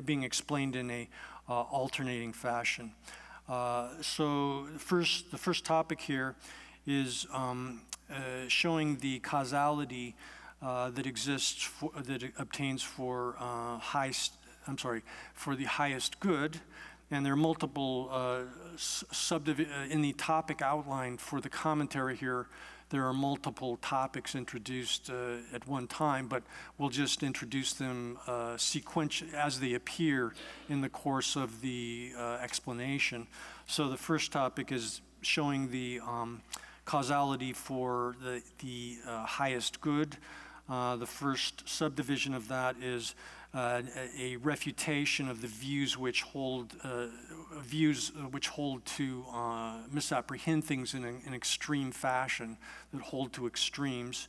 being explained in a alternating fashion. So the first topic here is showing the causality that exists that obtains for for the highest good, and there are multiple in the topic outline for the commentary here. There are multiple topics introduced at one time, but we'll just introduce them sequentially as they appear in the course of the explanation. So the first topic is showing the causality for the highest good. The first subdivision of that is a refutation of the views which hold to misapprehend things in an extreme fashion, that hold to extremes.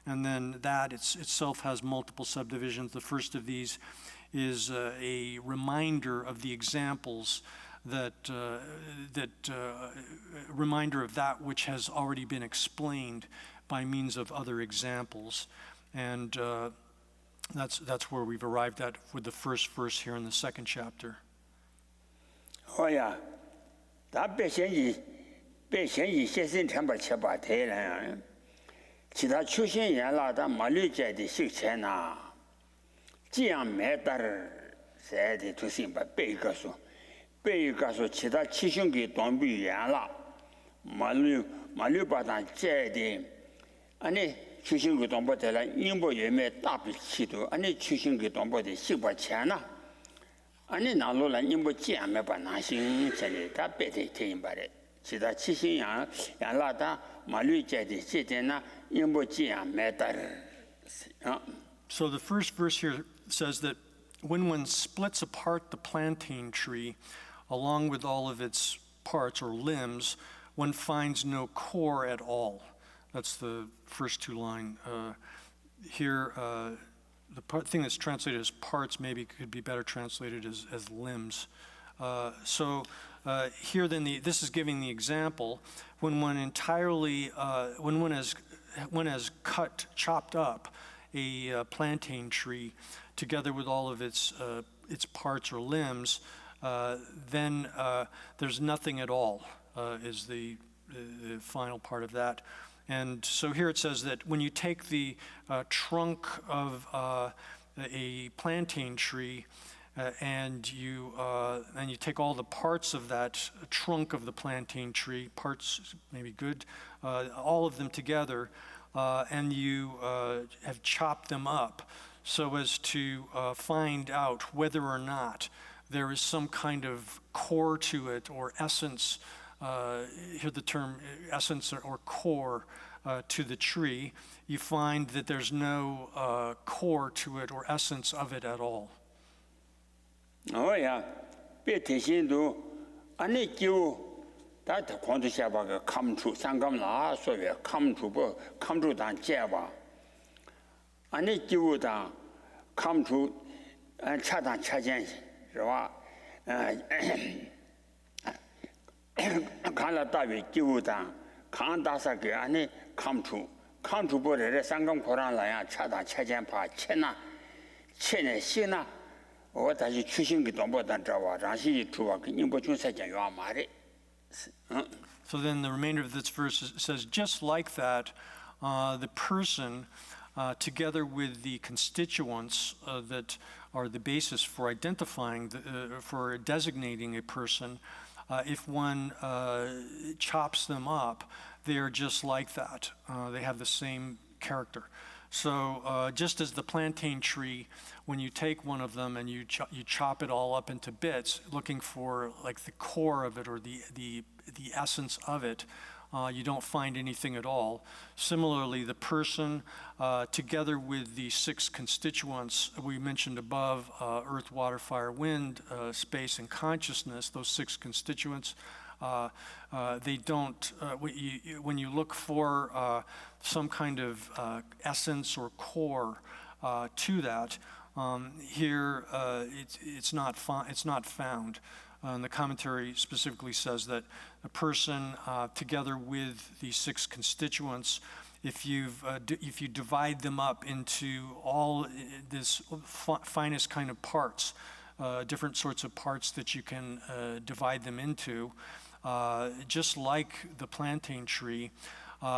And then that itself has multiple subdivisions. The first of these is a reminder of the examples reminder of that which has already been explained by means of other examples. And that's where we've arrived at with the first verse here in the second chapter.
Oh yeah, that 배신이 세신 temple 쳐봐 대란. 기타 출신 연락다 말류제의 식체나 지양 매달 세대 투신바 베이가서 기타 치신기 동비 연락 말류바단 제대 아니 출신기 동보텔라 인보 예매 답치도 아니 출신기 동보대 식바체나 아니 나로라 인보 지양매바 나신 전에 다 배대 대인바래 기타 치신 연락다 말류제의 제대나
So the first verse here says that when one splits apart the plantain tree, along with all of its parts or limbs, one finds no core at all. That's the first two lines. Here, the thing that's translated as parts maybe could be better translated as limbs. Here then this is giving the example when one has chopped up plantain tree together with all of its parts or limbs, then there's nothing at all, is the final part of that. And so here it says that when you take the trunk of a plantain tree and you take all the parts of that trunk of the plantain tree, parts maybe good, all of them together, and you have chopped them up so as to find out whether or not there is some kind of core to it or essence. Here the term essence or core to the tree. You find that there's no core to it or essence of it at all.
Oh yeah, be 대신도 안에 기우 다 권투샤바가 감추 상감라 소에 감추고 감추단 제바 안에 기우다 감추 차단 차전是吧 간라 다위 기우다 강다사게 안에 감추보를 상감 고란라야 차단 차전파 체나 체내 시나我다시 추신기 동보단 자와 장시 주와 그님보 준사장 말이.
So then the remainder of this verse says, just like that, the person, together with the constituents that are the basis for identifying, for designating a person, if one chops them up, they are just like that. They have the same character. So just as the plantain tree, when you take one of them and you chop it all up into bits, looking for like the core of it or the essence of it, you don't find anything at all. Similarly, the person, together with the 6 constituents we mentioned above, earth, water, fire, wind, space, and consciousness, those 6 constituents, they don't, when you look for some kind of essence or core to that, here it's not found. And the commentary specifically says that a person, together with the 6 constituents, if you divide them up into all this finest kind of parts, different sorts of parts that you can divide them into, just like the plantain tree,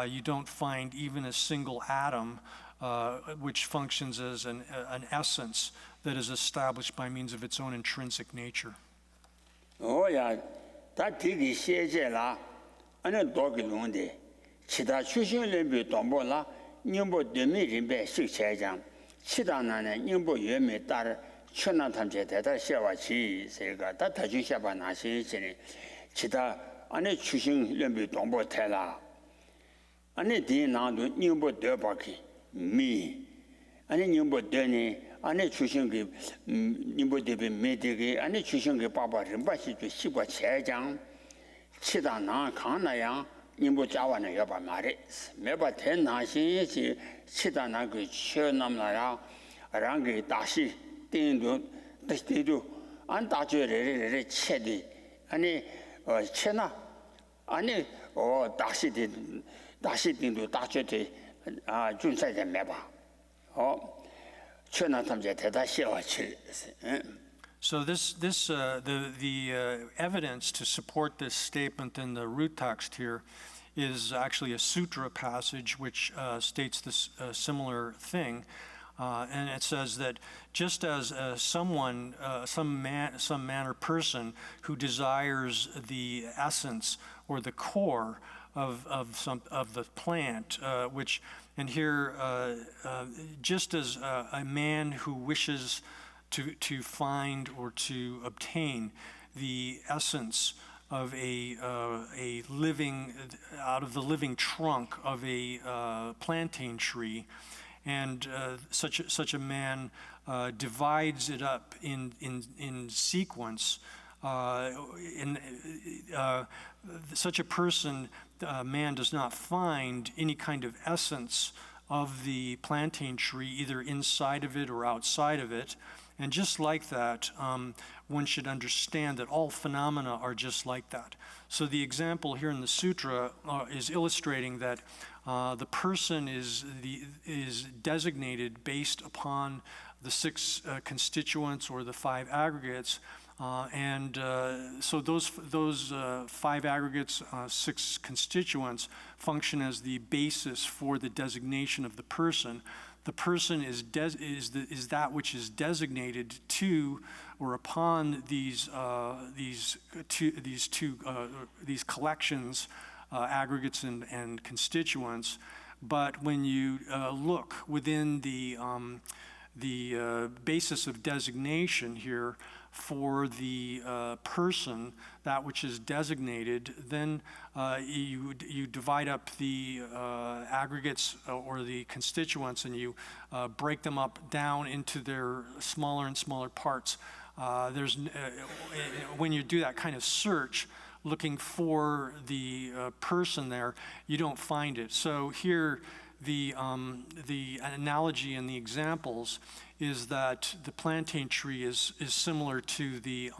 you don't find even a single atom which functions as an essence that is established by means of its own intrinsic nature.
Oh yeah, that tiki xie la, ane dogi lungde, chida chushin lembi dombo la, nyingbo demi rinpe shik che jang, chida nane nyingbo yueme tar chunan tamche teta xewa chi sega, ta tajun xeba na xin xini, chida ane chushin lembi dombo te la, ane di nangdu nyingbo deba ki, mi, ane nyingbo deni, ane 추신기 님보대비 메디게 ane 추신기 바바 림바시도 시과 체장 치다나 강나야 님보 자와는 여바 말이 매바 대나신이 치다나 그 쳐남나야 랑게 다시 띵도 다시도 안 다져레레 체디 아니 체나 아니 다시 띵도 다져대 아 준사제 매바 So
the evidence to support this statement in the root text here is actually a sutra passage which states this similar thing, and it says that just as some man or person who desires the essence or the core of the plant, which. And here, just as a man who wishes to find or to obtain the essence of a living, out of the living trunk of a plantain tree, and such a man divides it up in sequence. Such a person, man does not find any kind of essence of the plantain tree, either inside of it or outside of it. And just like that, one should understand that all phenomena are just like that. So the example here in the sutra is illustrating that the person is designated based upon the 6 constituents or the 5 aggregates. So those 5 aggregates, 6 constituents, function as the basis for the designation of the person. The person is that which is designated to or upon these collections, aggregates and constituents. But when you look within the basis of designation here for the person, that which is designated, then you divide up the aggregates or the constituents, and you break them up down into their smaller and smaller parts. When you do that kind of search, looking for the person there, you don't find it. So here, the analogy and the examples is that the plantain tree is similar to the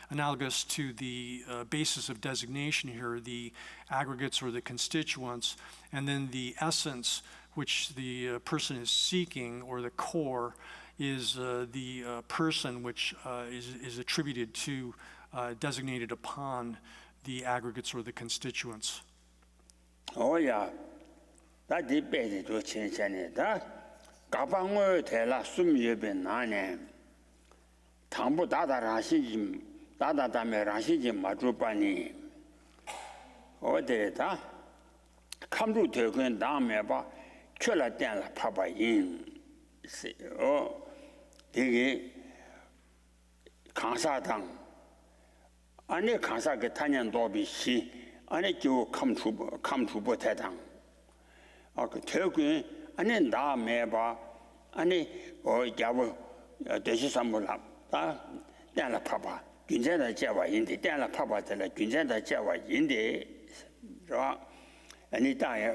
analogous to the basis of designation here, the aggregates or the constituents, and then the essence which the person is seeking, or the core, is the person which is attributed to, designated upon the aggregates or the constituents.
Oh yeah. 다 디베이트 도 천천히다 가방을 대라 숨여변 나네 당부 다다라시지 다다다메라시지 마주바니 어디다 감루 되건 다음에 봐 켜라 땡라 파바인 되게 강사당 안에 강사게 탄년 도비시 안에 교 감주보 대당 그 대군 안에 나 매봐 안에 야부 대시 삼물라 다 땡라 파바 균전의 제와인데 땡라 파바들 균전의 제와인데 저 아니 다야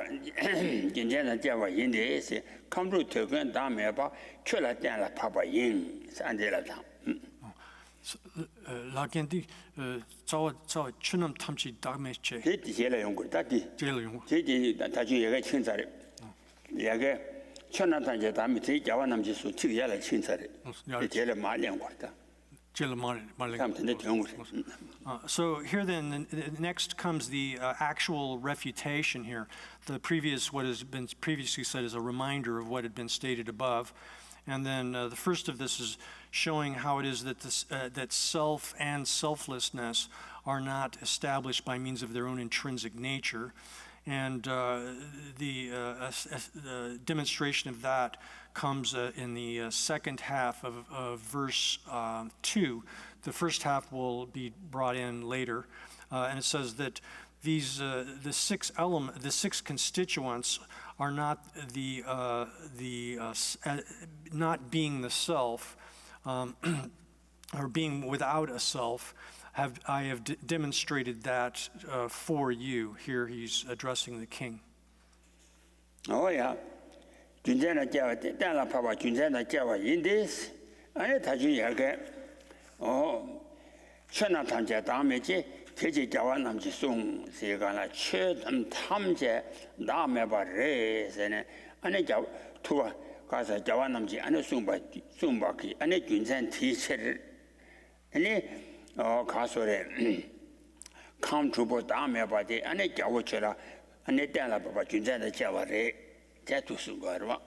균전의 제와인데 감루 대군 다 매봐 켜라 땡라 파바인 산데라다
라겐디 저 추놈 탐지 다메체
제디제라 연구 다디
제일 연구
제디 다주 얘가 친사래 얘가 천나탄제 다음에 제 자와 남지 수 특이야라 친사래 제일 말량 거다
제일 말량 So here then, next comes the actual refutation here. The previous, what has been previously said, is a reminder of what had been stated above. And then the first of this is showing how it is that that self and selflessness are not established by means of their own intrinsic nature. And the demonstration of that comes in the second half of verse 2. The first half will be brought in later. And it says that these the 6 constituents are not not being the self, or being without a self. I have demonstrated that for you. Here he's addressing the king.
Oh yeah, 준전의 자와 때라 봐봐 준전의 자와 인데스 아니 다시 얘기해. 천하탄제 다음에지 대지 자와 남지 송 세가나 최담 탐제 남에 봐래세네 아니 자 투가 가서 자와 남지 안에 송바기 안에 준전 티체를 아니 가서래 감주보 다음에 봐지 안에 자고쳐라 안에 때라 봐봐 준전의 자와래 자투수 거라.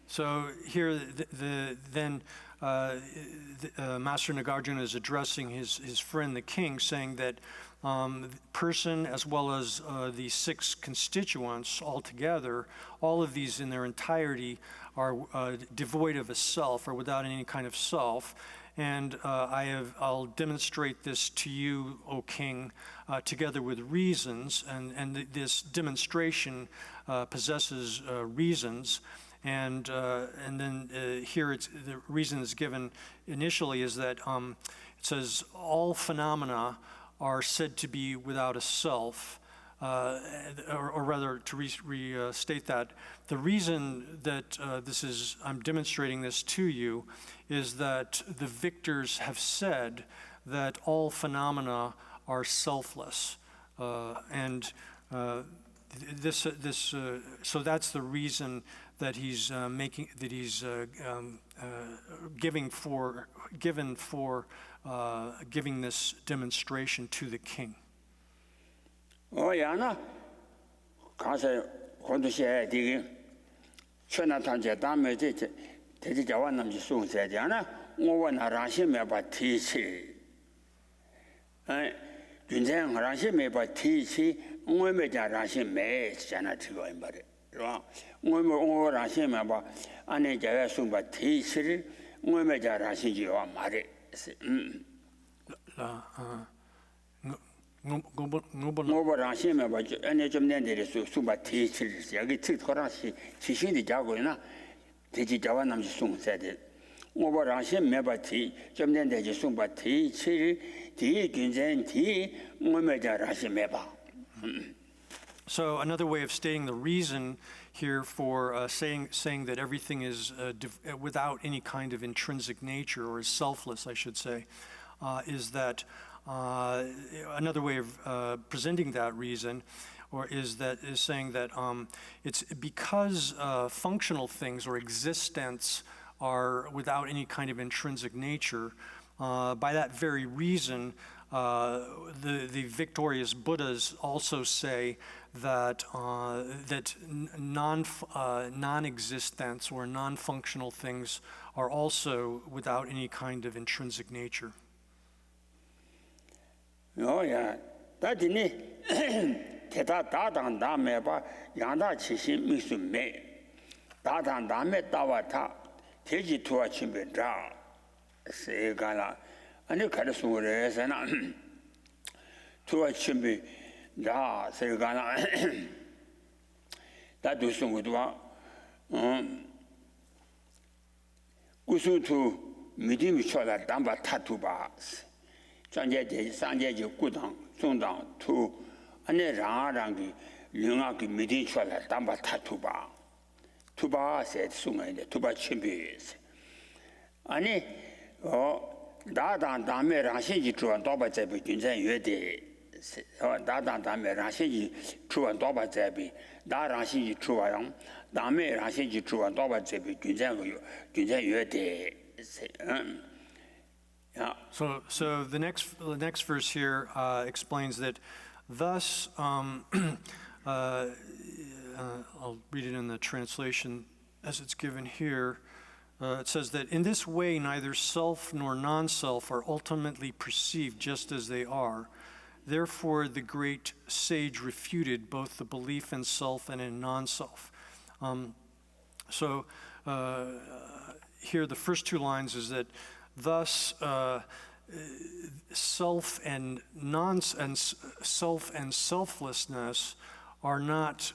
So here then Master Nagarjuna is addressing his friend the king, saying that person as well as the 6 constituents altogether, all of these in their entirety are devoid of a self, or without any kind of self. And I'll demonstrate this to you, O king, together with reasons, and this demonstration possesses reasons. And then here the reason is given initially is that it says all phenomena are said to be without a self, or rather to restate that, the reason that I'm demonstrating this to you is that the victors have said that all phenomena are selfless, and So that's the reason that he's giving this demonstration to the king.
야나 가서 건도시에 되게 천하탄제 다음에 대지 자원 남지 송세잖아. 오원나 라시메 바티치. 균생 라시메 바티치 오메자 라시메 잖아 저거 말이야. 오메 라시메 바 안에 자야 송바 티치를 오메자 라시지와 말이야. 뭐라 하시면 뭐 안에 좀 내들이 수바 티치를 여기 특허라시 지신이 자고나 대지 자와 남지 송세대 뭐라 하시면 바티 좀 내들이 수바 티치를 뒤 균전 뒤 뭐메자라시 메바.
So another way of stating the reason here for saying that everything is without any kind of intrinsic nature, or is selfless, I should say, is that another way of presenting that reason, is saying that it's because functional things or existence are without any kind of intrinsic nature. By that very reason, the victorious Buddhas also say that non-existence or non-functional things are also without any kind of intrinsic nature.
Yeah, that's 대다 다당 다음에 봐 양다 치신 미수매 다당 다음에 따와타 대지 투와 침배자 세가라 아니 가르스고래서나 투와 침배 자 세가라 다도 송고도와 우수투 믿음이 쳐다 담바 타투바 장제제 상제제 구당 중당 투 안에 랑랑기 령아기 믿음 쳐다 담바 타투바 투바세 송아인데 투바 침비스 아니 다당 다음에 라신지 주원 도바제비 균전 외대 다당 다음에 라신지 주원 도바제비 다라신지 주원 다음에 라신지 주원 도바제비 균전 외대
So the next verse here explains that thus I'll read it in the translation as it's given here. It says that in this way neither self nor non-self are ultimately perceived just as they are. Therefore the great sage refuted both the belief in self and in non-self. Here the first two lines is that thus self and selflessness are not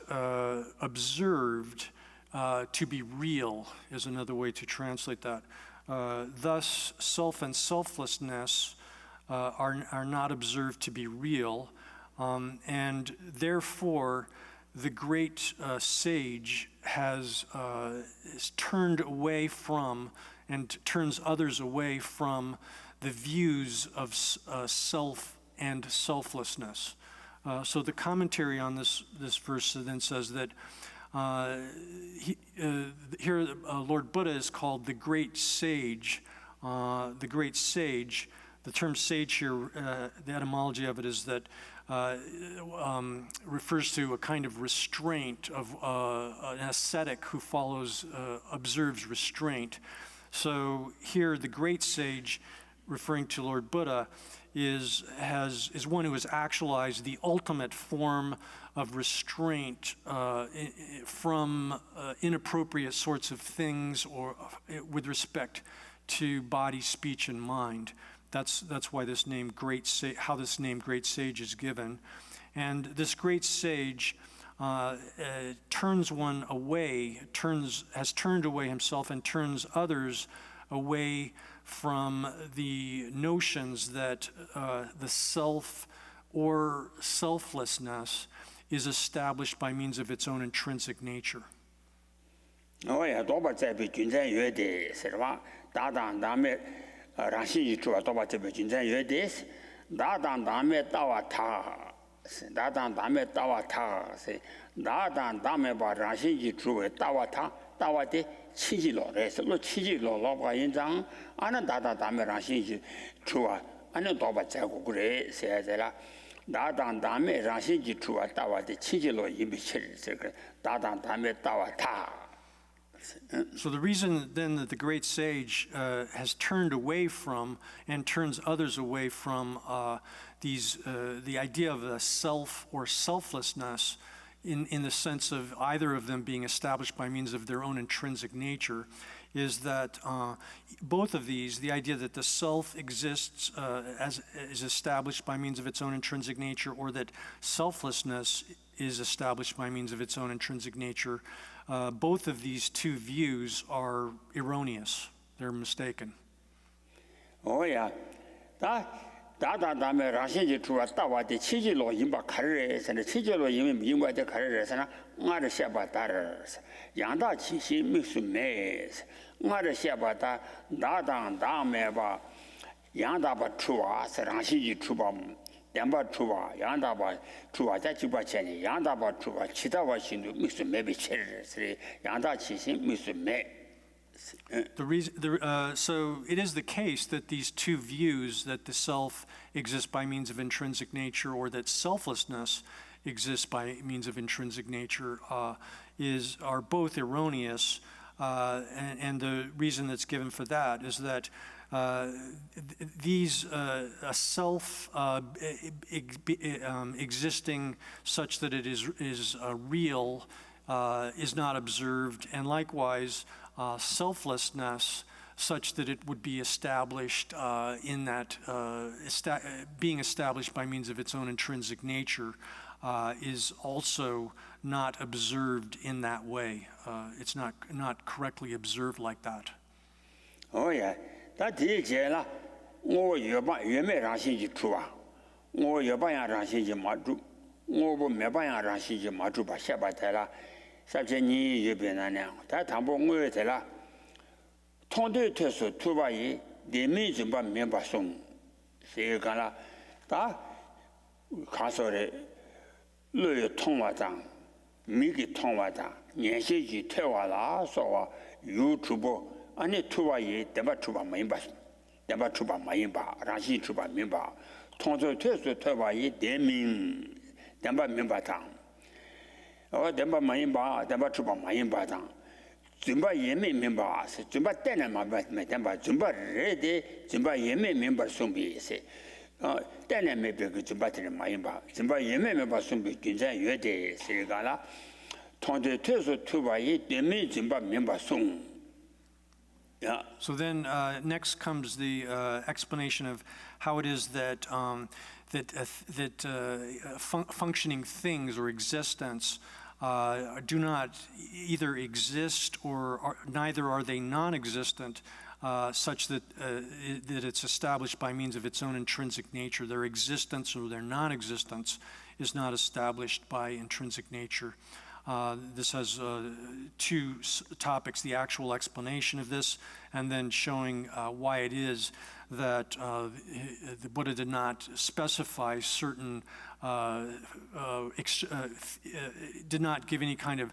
observed to be real, is another way to translate that. Thus self and selflessness are not observed to be real, and therefore the great sage has turned away from and turns others away from the views of self and selflessness. So the commentary on this verse then says that here Lord Buddha is called the great sage. The great sage. The term sage here, the etymology of it is that refers to a kind of restraint of an ascetic who observes restraint. So here the great sage, referring to Lord Buddha, is one who has actualized the ultimate form of restraint from inappropriate sorts of things, or with respect to body, speech, and mind. That's why this name great sage, how this name great sage is given, and this great sage turns one away, has turned away himself and turns others away from the notions that the self or selflessness is established by means of its own intrinsic nature.
나단 다음에 봐 라신지 주에 따와데 치지로 그래서 치지로 로가 인장 아는 다다 다음에 라신지 주와 아는 도바 자고 그래 세야되라 나단 다음에 라신지 주와 따와데 치지로 이미칠 그 나단 다음에 따와타.
So the reason then that the great sage has turned away from and turns others away from the idea of a self or selflessness in the sense of either of them being established by means of their own intrinsic nature is that both of these, the idea that the self exists is established by means of its own intrinsic nature, or that selflessness is established by means of its own intrinsic nature, both of these two views are erroneous. They're mistaken.
Oh yeah, 다음에 라신지 주와 따와데 치질로 임바 카르에서는 치질로 임바데 카르에서는 나를 샤바다르 양다 치시 미스메스 나를 샤바다 나당 다음에 봐 양다바 주와 라신지 주바 양바 주와 양다바 주와 자치바 체니 양다바 주와 치다와 신도 미스메비 체르스 양다 치시 미스메.
So it is the case that these two views, that the self exists by means of intrinsic nature or that selflessness exists by means of intrinsic nature, are both erroneous. And the reason that's given for that is that these a self existing such that it is real is not observed, and likewise selflessness such that it would be established in that being established by means of its own intrinsic nature is also not observed in that way. It's not correctly observed like that.
Oh yeah, that is la. Oh, you buy you may rashi chua. Oh, you buy a rashi madu. Oh, me buy a rashi madu ba shabatela. sabjeni yebena ta tambo ngwe tela tonde teso tubai de mi jumba memba song se kana ta khasore le tongwa dang mi gi tongwa dang nian xie ji tewa la so wa youtube ani tubai deba tuba memba deba tuba memba rashi tuba memba tonde teso tubai de mi deba memba dang demba mayimba demba chuba mayimba dang zumba yeme memba se zumba tena ma demba zumba rede zumba yeme memba sumbi se tena me be zumba tena mayimba zumba yeme memba sumbi ginja yede se gala tonde teso tuba yi demi zumba memba sum. Yeah.
So then next comes the explanation of how it is that functioning things or existence do not either exist or neither are they non-existent, such that that it's established by means of its own intrinsic nature. Their existence or their non-existence is not established by intrinsic nature. This has two topics: the actual explanation of this, and then showing why it is that the Buddha did not specify certain, did not give any kind of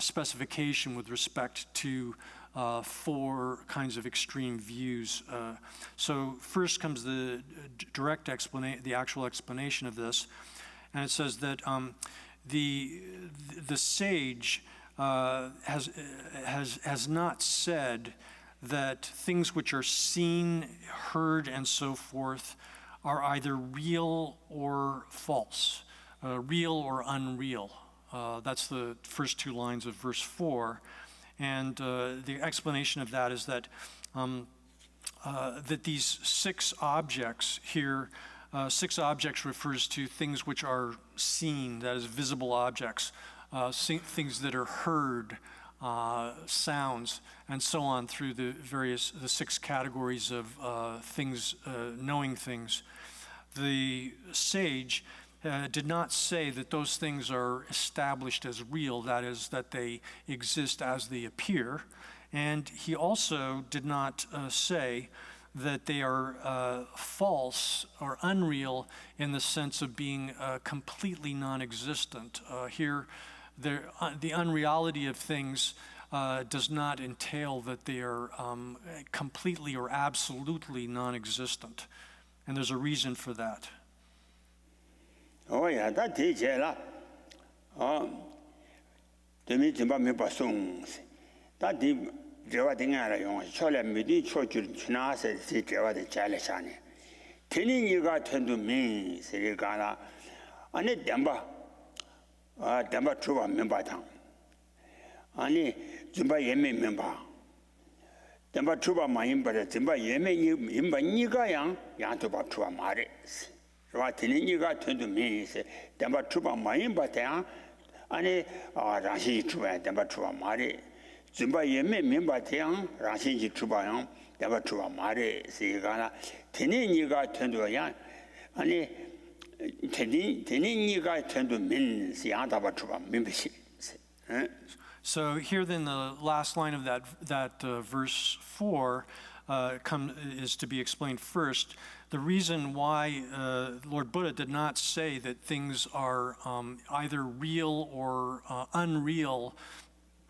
specification with respect to four kinds of extreme views. So first comes the direct explanation, the actual explanation of this, and it says that the sage has not said that things which are seen, heard, and so forth are either real or false, real or unreal. That's the first two lines of verse 4. And the explanation of that is that that these six objects here, six objects refers to things which are seen, that is visible objects, things that are heard, sounds, and so on through the six categories of things, knowing things. The sage did not say that those things are established as real, that is, that they exist as they appear. And he also did not say that they are false or unreal in the sense of being completely non-existent. Here, the unreality of things does not entail that they are completely or absolutely non-existent. And there's a reason for that.
Oh, yeah, that is it. The meeting by me, Basons. That did Jawadi Arayon, Chola Midi Chochu, China said, see Jawadi Chalashani. Telling you got turned to me, said Gana. And it Demba, Demba Truba member town. Ani Zimba Yemi member. Demba Truba Maimba, Zimba Yemi, Imba Niga Yang, Yantuba Truba Maris. Telling you got turned to me, said Demba Truba Maimba town. Ani Rashi Truba, Demba Truba Mari. Zimba Yemi member town, Rashi Truba Yang, Demba Truba Mari, say Gana. Telling you got turned to a young. Ani telling you got turned to men, see Antaba Truba membership.
So here then the last line of that verse 4 is to be explained first. The reason why Lord Buddha did not say that things are either real or unreal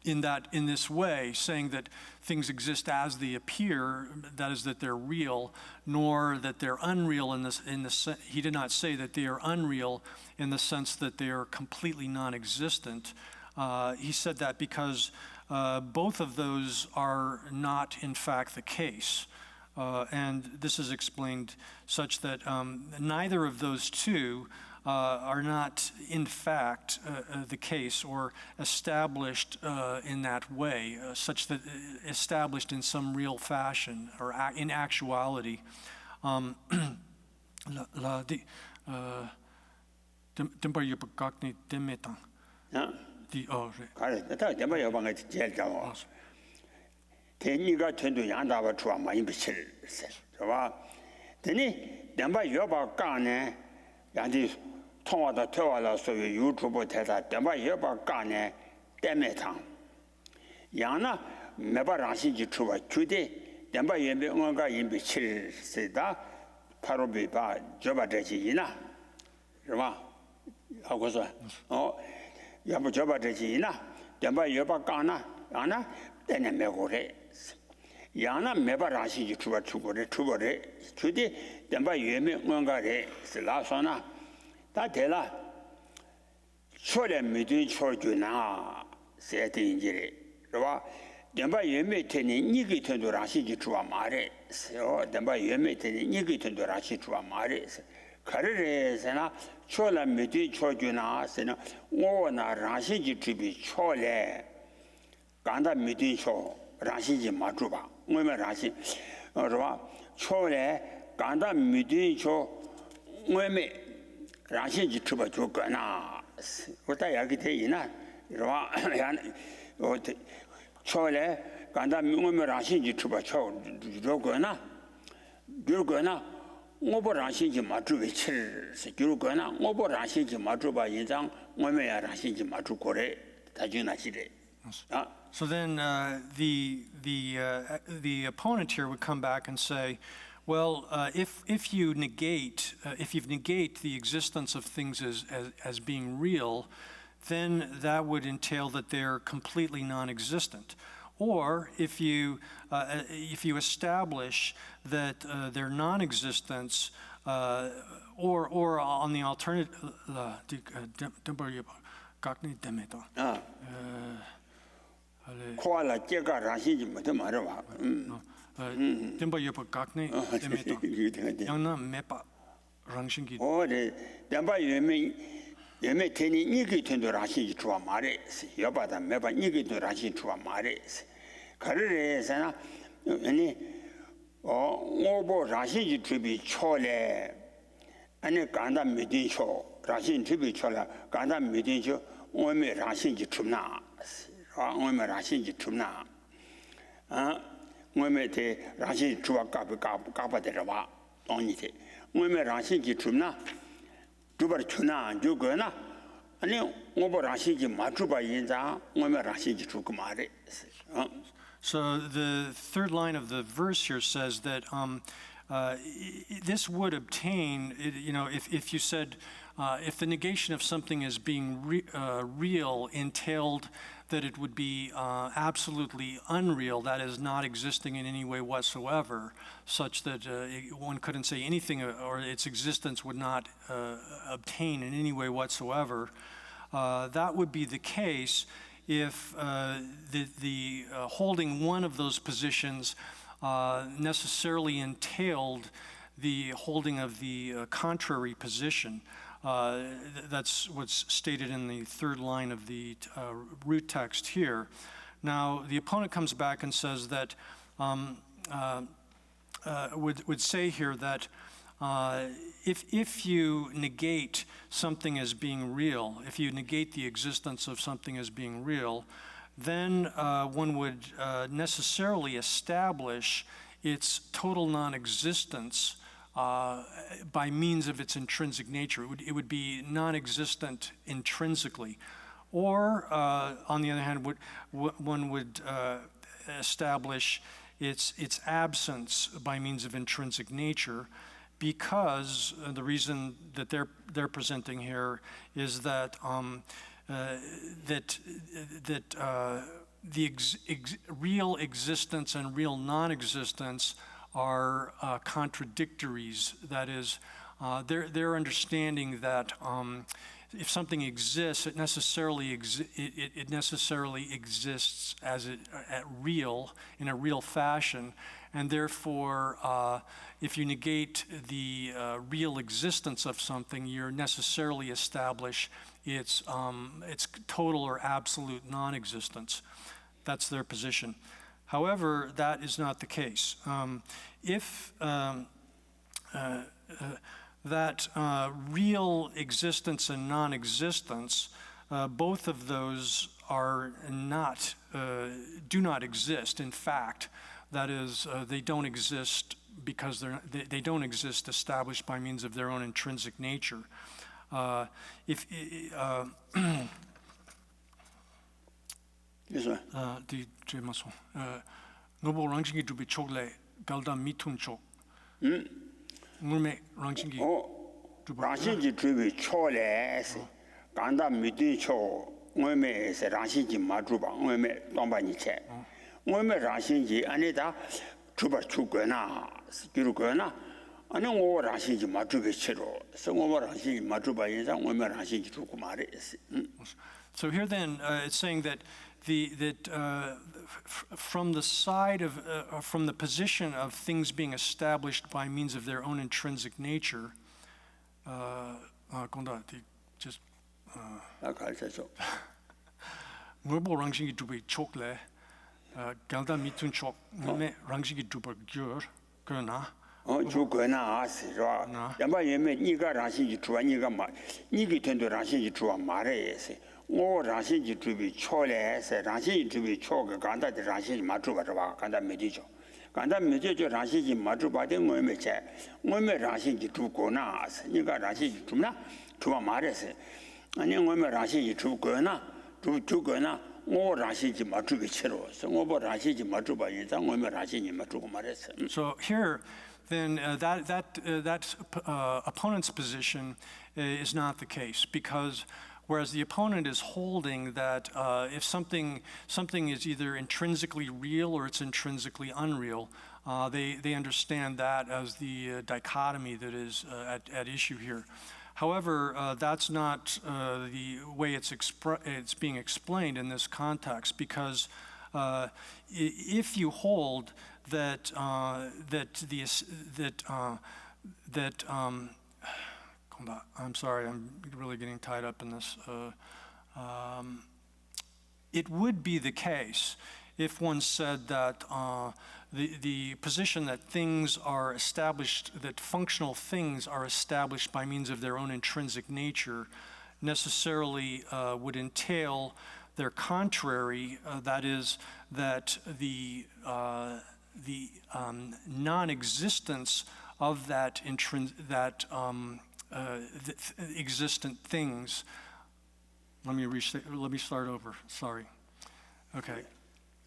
in this way, saying that things exist as they appear, that is, that they're real, nor that they're unreal he did not say that they are unreal in the sense that they are completely non-existent. He said that because both of those are not, in fact, the case. And this is explained such that neither of those two are not, in fact, the case or established in that way, such that established in some real fashion or in actuality.
Demba Yabanga jail jaw. Then you got turned to Yandaba Trua, my imbecile. Then Demba Yoba Gane, Yandi Tonga the Toala, so you YouTube Teta, Demba Yoba Gane, Demetan. Yana, Mebarashi Truba, today, Demba Yembe Unga imbecile, said that, Parobi Ba, Joba Dejina. How was that? Oh. Yabu Joba Regina, Demba Yoba Gana, Anna, then a Megore. Yana Mebarashi Truba Tubore, Tudy, Demba Yemi Mungare, Selasona, Tatela. Chole Midi Chojuna, said the injury. Demba Yemi Teni Niki to Rashi Truba Mare, so Demba Yemi Teni Niki to Rashi Truba Mare. Carre Sena, Chola Midi Chojuna, Sena, Wana Rashi Tribi Chole, Ganda Midi Cho, Rashi Matuba, Women Rashi, Chole, Ganda Midi Cho, Women Rashi Triba Chogana, what I agite ina, Chole, Ganda Women Rashi Triba Cho, Jogana. 오버라신지 맞추비칠 세규르거나 오버라신지 맞추바 인상 오메야 라신지 맞추 고래 다주나시래.
So then the opponent here would come back and say, well, if you negate the existence of things as being real, then that would entail that they're completely non-existent. Or if you establish that their non-existence, or on the alternative,
코알라 제가 라신지 못 말아봐. 오래 담바 예매 테니 니기 텐도 라신지 좋아 말해. 여바다 매바 니기도 라신 좋아 말해. 가르레서나 아니 오보 라신지 트비 초래 아니 간다 미딘쇼 라신 트비 초라 간다 미딘쇼 오메 라신지 춥나 오메 라신지 춥나 오메 테 라신 추와 까바데라바 돈이테 오메 라신지 춥나 두버 추나 주거나 아니 오보 라신지 마주바 인자 오메 라신지 춥고 말해.
So the third line of the verse here says that this would obtain, if you said if the negation of something as being real entailed that it would be absolutely unreal, that is not existing in any way whatsoever, such that one couldn't say anything or its existence would not obtain in any way whatsoever, that would be the case if the holding one of those positions necessarily entailed the holding of the contrary position. That's what's stated in the third line of the root text here. Now, the opponent comes back and says that, would say here that if you negate something as being real, if you negate the existence of something as being real, then one would necessarily establish its total non-existence by means of its intrinsic nature. It would be non-existent intrinsically. Or, on the other hand, one would establish its absence by means of intrinsic nature, because the reason that they're presenting here is that the real existence and real non-existence are contradictories. That is, their understanding that if something exists, it necessarily exists as in a real fashion, and therefore, if you negate the real existence of something, you're necessarily establish its total or absolute non-existence. That's their position. However, that is not the case. If that real existence and non-existence, both of those are not, do not exist. In fact, that is, they don't exist because they don't exist established by means of their own intrinsic nature. Die Jameson. Nobo ranging to be chocolate, Galda mitun chok. Murme ranging.
Ranging to be chocolate, Ganda mitun chok, Murme is a ranging Madruba, Murme Lombaniche. Murme ranging, Anita, Truba Chukana, Skirukana, and no more ranging Madruba Chiro, some more ranging Madruba is a woman ranging to Kumaris.
So here then, it's saying that from the side of, from the position of things being established by means of their own intrinsic nature, just Murbo ranging to be chocolate, Galda mitun chok, ranging to be cure, Gurna.
Jugana, Yamba Yeme, Niga Ransi to Aniga, Nigi Tendo Ransi to a Mares, or Ransi to be Choles, Ransi to be Chog, Ganda, the Ransi Matuba, Ganda Medijo. Ganda Medijo Ransi Matuba, the Moemeche, Moeme Ransi to Gonas, Niga Ransi to a Mares, and then Moeme Ransi to Gona, to Gona.
So here, then that opponent's position is not the case, because whereas the opponent is holding that if something is either intrinsically real or it's intrinsically unreal, they understand that as the dichotomy that is at issue here. However, that's not the way it's being explained in this context, because if you hold that I'm sorry, I'm really getting tied up in this. It would be the case if one said that the position that things are established, that functional things are established by means of their own intrinsic nature, necessarily would entail their contrary, that is, that the non-existence of that existent things. Let me start over. Sorry. Okay.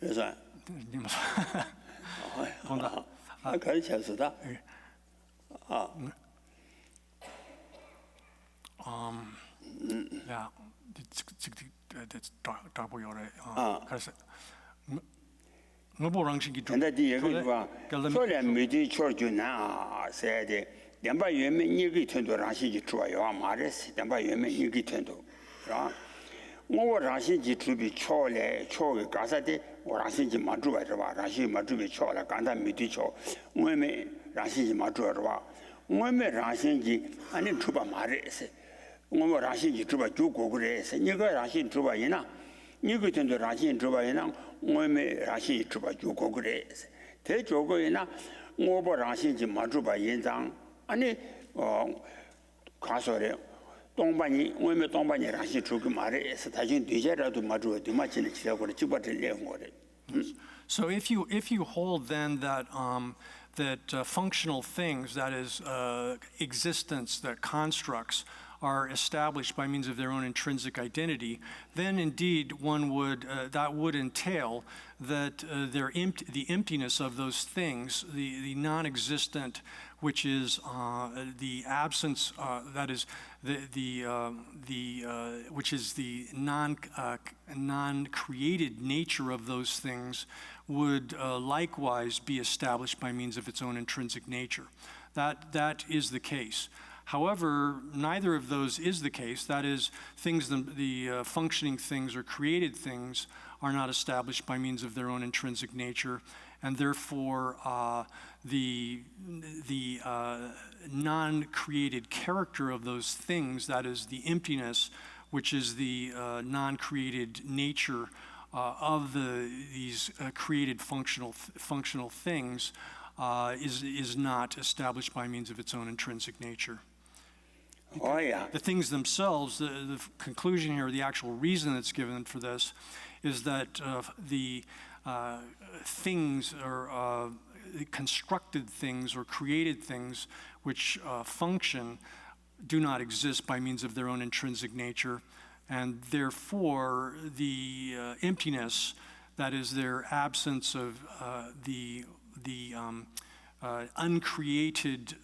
Is that?
ja, that's darboyore. 그래서 노보랑식이 좀.
근데 이거 소련 미디 초주나 세대 demba yume nyigi tendo rashi ji chua yo mares demba yume nyigi tendo ra ngo rashi ji chubi chole choge gasa de rashi ji ma chuba ba rashi ma chubi chola ganda miti cho ngome rashi ji ma chuba ba ngome rashi ji ani chuba mares ngo rashi ji chuba ju go gre se niga rashi chuba ina nyigi tendo rashi chuba ina ngome rashi chuba ju go gre se te jogo ina ngo rashi ji ma chuba yin zang 아니 가서래 동반이 외메 동반이 라시 주고 말에 스타진 뒤자라도 맞어 뒤마치는 지라고 집어들 내는 거래.
So if you hold then that functional things, that is existence, that constructs are established by means of their own intrinsic identity, then indeed one would that would entail that the emptiness of those things, the non-existent, which is the absence, that is which is the non-created nature of those things, would likewise be established by means of its own intrinsic nature. That is the case. However, neither of those is the case. That is, the functioning things or created things are not established by means of their own intrinsic nature, and therefore the non-created character of those things, that is the emptiness, which is the non-created nature of these created functional things, is not established by means of its own intrinsic nature.
Oh yeah.
The things themselves, the conclusion here, the actual reason that's given for this, is that the things or constructed things or created things which function do not exist by means of their own intrinsic nature, and therefore the emptiness, that is their absence of the uncreated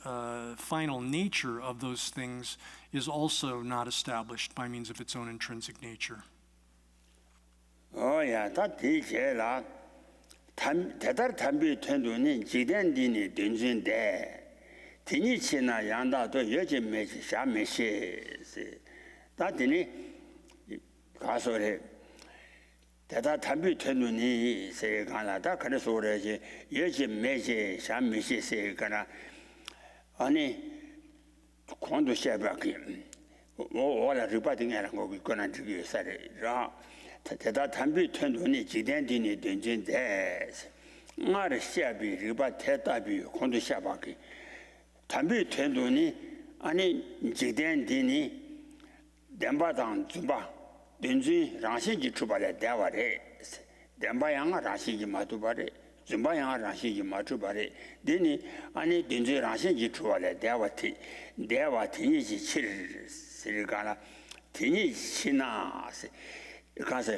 final nature of those things, is also not established by means of its own intrinsic nature.
Oh yeah, that is 대달 담비 텐도니 지된디니 된진데 디니치나 양다도 여제 메시 샤메시 다디니 가서래 대다 담비 텐도니 세가나다 그래서 그래지 여제 메시 샤메시 세가나 아니 콘도 샤바기 오라 리바딩이라는 거 있거나 저기 살이라 대다 담비 텐도니 지된디니 된진데 나를 샤비 리바 대답이 콘도 샤바기 담비 텐도니 아니 지된디니 덴바당 주바 된지 라시지 주바래 대와래 덴바양 라시지 마두바래 준바양 라시지 마두바래 되니 아니 된지 라시지 주바래 대와티니지 칠실가나 티니 신나세 가서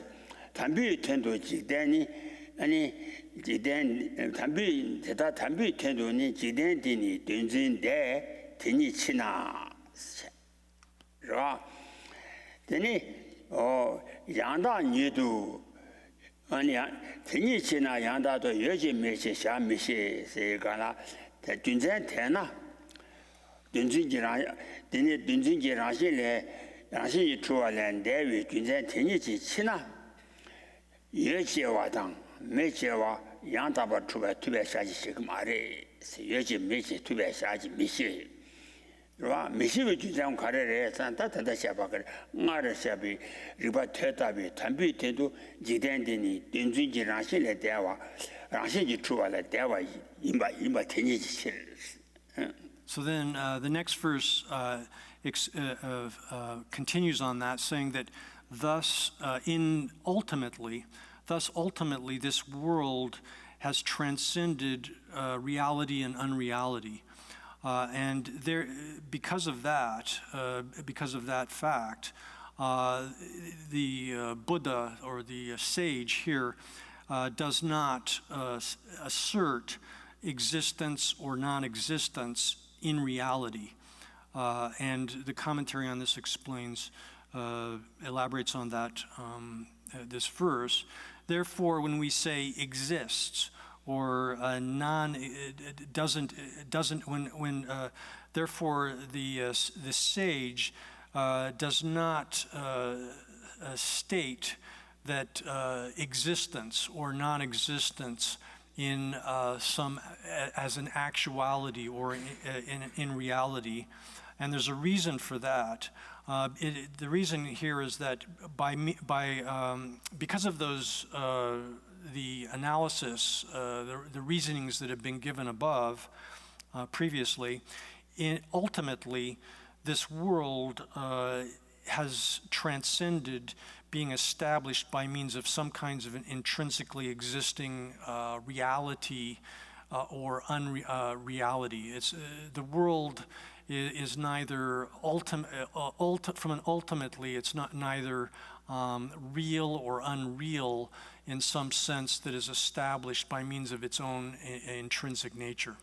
담비 텐도 지대니 아니 지대 담비 대다 담비 텐도니 지대디니 된진데 티니 치나 라 되니 양다 니도 아니야 티니 치나 양다도 여지 메시 샤미시 세가나 된진 되나 된진지라 되니 된진지라실래 양시 주어낸 대위 군전 ten이지 치나 예제와당 매제와 양다바 주배 투배샤지 시그 말에 예제 매제 투배샤지 미시 라 미시의 주장 가래래 산타타다 샤바가 나를 샤비 리바 테타비 담비 테도 지된데니 된준지 라실에 대와 라실지 주어라 대와 임바 ten이지 실
So then the next verse continues on that, saying that thus ultimately this world has transcended reality and unreality, and there because of that fact, the Buddha or the sage here does not assert existence or non-existence in reality. And the commentary on this explains, elaborates on that, this verse. Therefore, when we say exists or therefore the sage does not state that existence or non-existence in as an actuality or in reality, and there's a reason for that. The reason here is that because of those the analysis, the reasonings that have been given above previously, ultimately this world has transcended being established by means of some kinds of an intrinsically existing reality or unreality. It's the world is neither ultimately it's not neither real or unreal in some sense that is established by means of its own intrinsic nature.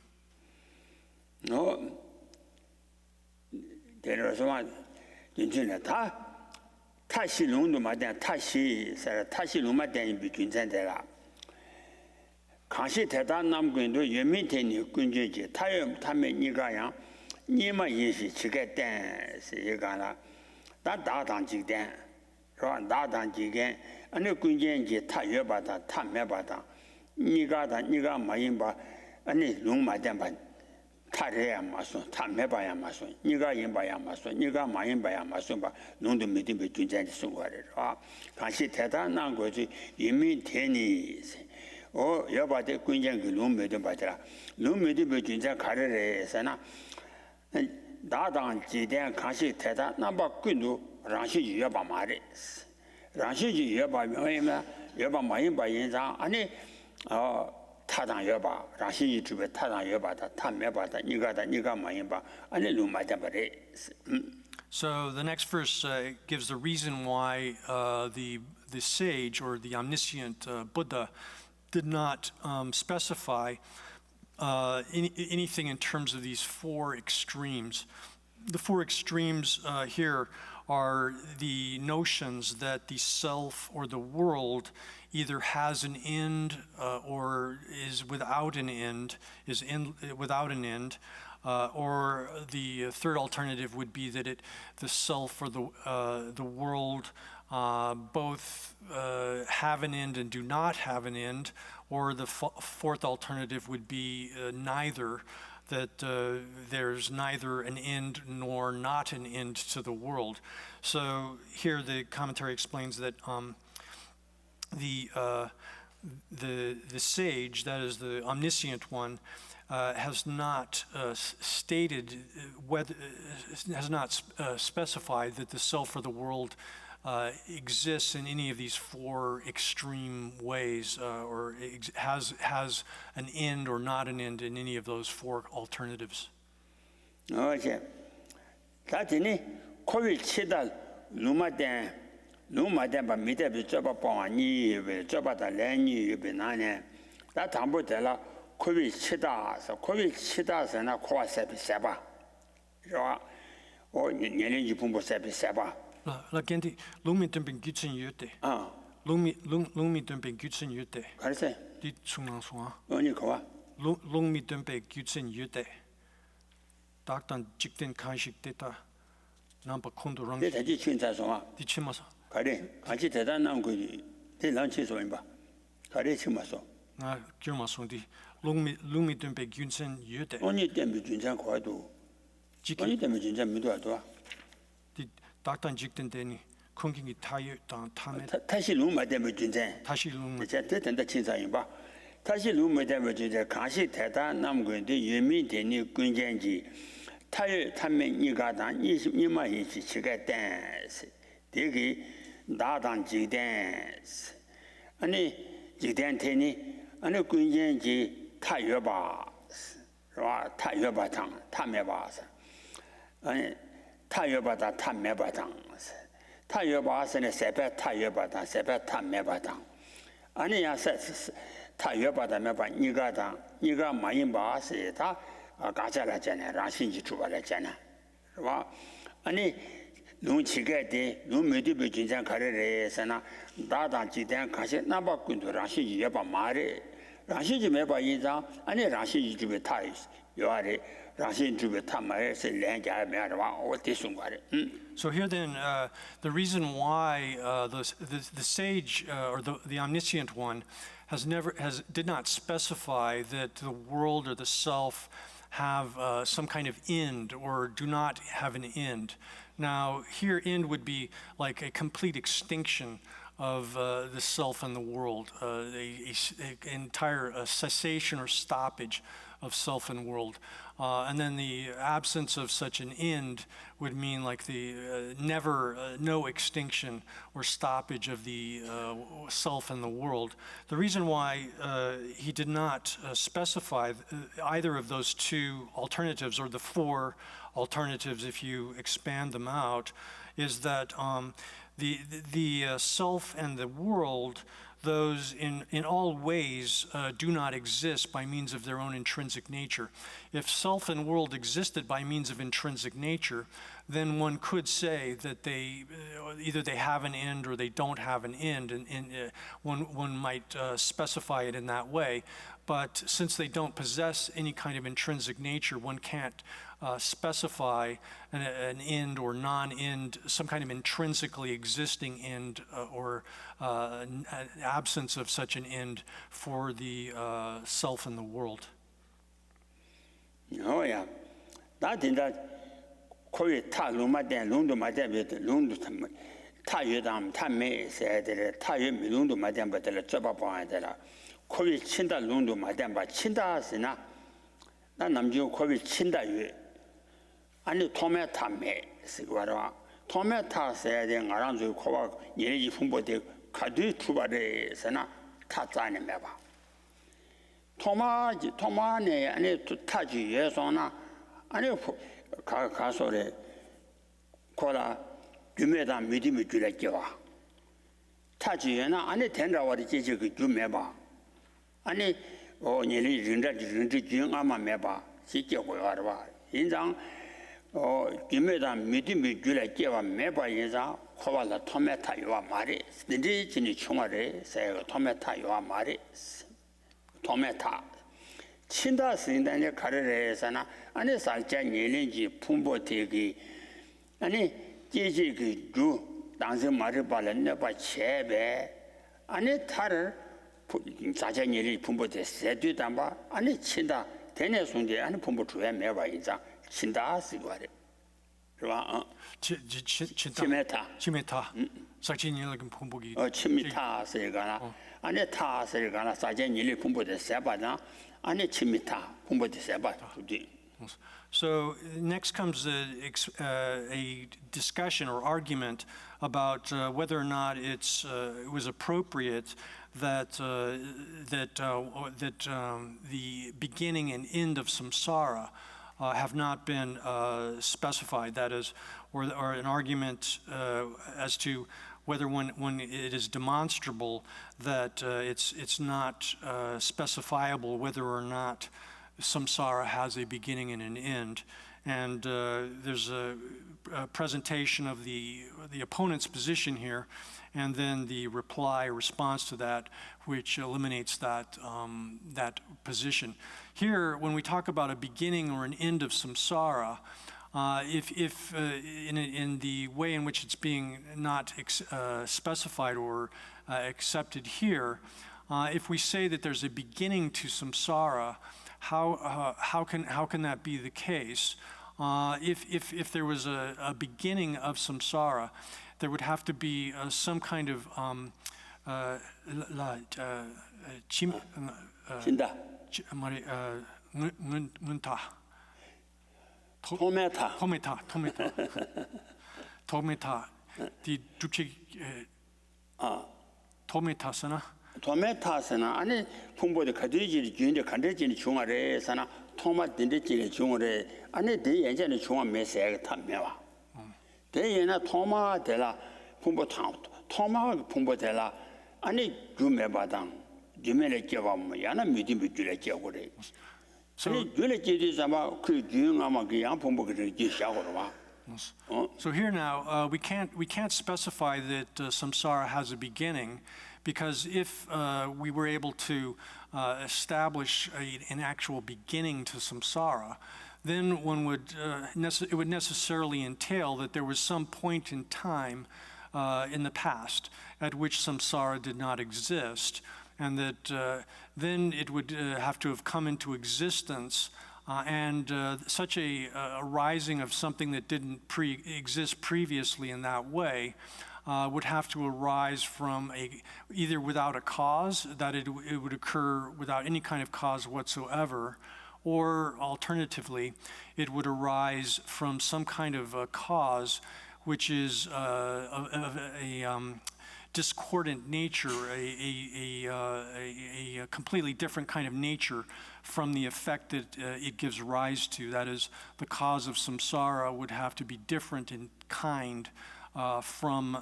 No, there is one. 타시 롱도마된 타시 타시 롱마된 비균전대라 강시 대단 남군도 연민대니 군주지 타염 타메 니가야 니마 예시 지게된 세가나 다다당지된 로 다당지게 아니 군주지 타여바다 타메바다 니가 마인바 아니 롱마된 바 타래야 마소 타메바야 마소 니가 인바야 마소 니가 마인바야 마소 바 농도 메디베 준전지 송과래라 간시 대단한 거지 이미 되니 여바데 군전 그 롱메도 바더라 롱메디베 준전 가래래서나 다당 지된 간시 대단 남바 군도 랑시 여바 말에 랑시 여바 명이면 여바 마인바 인상 아니 타당 여바 라시 주베 타당 여바다 탐메바다 니가 마인바 아니 루마다 바레.
So the next verse gives the reason why the sage or the omniscient Buddha did not specify anything in terms of these four extremes. The four extremes here are the notions that the self or the world either has an end or is without an end, without an end, or the third alternative would be that the self or the world both have an end and do not have an end, or the fourth alternative would be neither, that there's neither an end nor not an end to the world. So here the commentary explains that the sage, that is the omniscient one, has not stated whether, has not specified that the self or the world exists in any of these four extreme ways, or has an end or not an end in any of those four alternatives.
Okay. Tatini kovi chida lumaden ba mite bi choba pa ni be choba da leni be nane da tambo dela kovi chida sa na kwa se bi seba ro o nyele ji pumbo se bi seba
la genti lumi tempin gitsin yote lumi tempin gitsin yote
karse
di chungang suwa
oni kwa
lumi tempin gitsin yote daktan jikten kanshik deta 남바 콘도 랑
대지 춘자소마
디치마서
가래 같이 대단한 거지 대란치 소인바 가래 치마소
나 교마송디 롱미 덤베 균선 유데
언니 때문에 준장 과도 언니 때문에 준장 미도 와도
디 딱단 직된 데니 콩킹이 타요 타메
다시 룸마 때문에 준장
다시 룸
이제 됐다 친사인바 다시 룸마 때문에 준장 가시 대단한 거인데 유민되니 군전지 타율 탐면 이가단 20년만 이치 치가 댄스 되게 나단 지댄 아니 지댄 테니 아니 군전지 타여바 와 타여바탕 탐매바서 아니 타여바다 탐매바탕 타여바서는 세배 타여바다 세배 탐매바탕 아니야 타여바다 매바 니가다 니가 많이 봐서 다 가자라잖아 라신지 주발했잖아 와 아니 눈치게데 눈매도 진짜 가래래서나 나단 지대 가시 나바군도 라시 예바 말에 라시 좀 해봐 이자 아니 라시 집에 타 요아래 라시 집에 타 말에서 랭자 매와 어디 순간에
So here then, the reason why the sage or the omniscient one did not specify that the world or the self have some kind of end or do not have an end. Now here end would be like a complete extinction of the self and the world, an entire cessation or stoppage of self and world. And then the absence of such an end would mean like the no extinction or stoppage of the self and the world. The reason why he did not specify either of those two alternatives or the four alternatives if you expand them out is that the self and the world, those in all ways do not exist by means of their own intrinsic nature. If self and world existed by means of intrinsic nature, then one could say that either they have an end or they don't have an end, and one might specify it in that way. But since they don't possess any kind of intrinsic nature, one can't specify an end or non-end, some kind of intrinsically existing end or an absence of such an end for the self and the world.
Oh yeah, that in that 거의 타 루마된 룬도 마대베 룬도 타유담 타메 세들 타유 미룬도 마대 버들 접어봐야 되라. 거의 친다 룬도 마대 봐 친다스나 나 남주 거의 친다유 아니 토메타메 시거라 토메타스에 대한 알아주 거와 예지 풍부대 가드 투바레스나 타자네 매봐 토마네 아니 타지 예소나 아니 가소래 코라 주메다 미디미 줄게와 타지에나 안에 된다와리 제지 그 주메봐 아니 니리 rinda 중아마 메봐 시켜고 알아봐 인장 주메다 미디미 줄게와 메봐 인자 코발라 토메타 요와 말이 닌지 진이 총아래 세가 토메타 요와 말이 토메타 친다 스인단에 가르래서나 아니 살자 예린지 풍보되기 아니 제지 그주 당신 말을 발렸네 봐 제배 아니 타를 자자 예리 풍보돼 세뒤담바 아니 친다 대내 손제 아니 풍보 주에 매봐 인자 친다 쓰고래 그봐 치메타 사진이는 풍보기 치미타 세가나 아니 타세가나 자자 예리 풍보돼 세바나 아니 치미타 풍보돼 세바
So next comes a discussion or argument about whether or not it was appropriate that the beginning and end of samsara have not been specified. That is, or an argument as to whether when it is demonstrable that it's not specifiable whether or not samsara has a beginning and an end. And there's a presentation of the opponent's position here, and then the response to that, which eliminates that position. Here, when we talk about a beginning or an end of samsara, if in the way in which it's being not specified or accepted here, if we say that there's a beginning to samsara, how can that be the case? If there was a beginning of samsara, there would have to be some kind of 토메타 토메타스나
토메타스나 아니 풍보의 가드리지 주인데 간데지니 중아래서나 토마딘데지니 중아래 아니 대 예전에 중아 메세가 탐매와 대예나 토마데라 풍보 토마 풍보데라 아니 주메바당 주메레 께와 야나 미디미 줄에 께고래 아니 줄에 께디 잡아 그 주인아마 그 양풍보 그 지샤고로 와
Yes.
Oh.
So here now, we can't specify that samsara has a beginning, because if we were able to establish an actual beginning to samsara, then one would it would necessarily entail that there was some point in time in the past at which samsara did not exist, and that then it would have to have come into existence. And such a rising of something that didn't exist previously in that way would have to arise from either without a cause, that it would occur without any kind of cause whatsoever, or alternatively, it would arise from some kind of a cause which is of a discordant nature, a completely different kind of nature from the effect that it gives rise to. That is, the cause of samsara would have to be different in kind from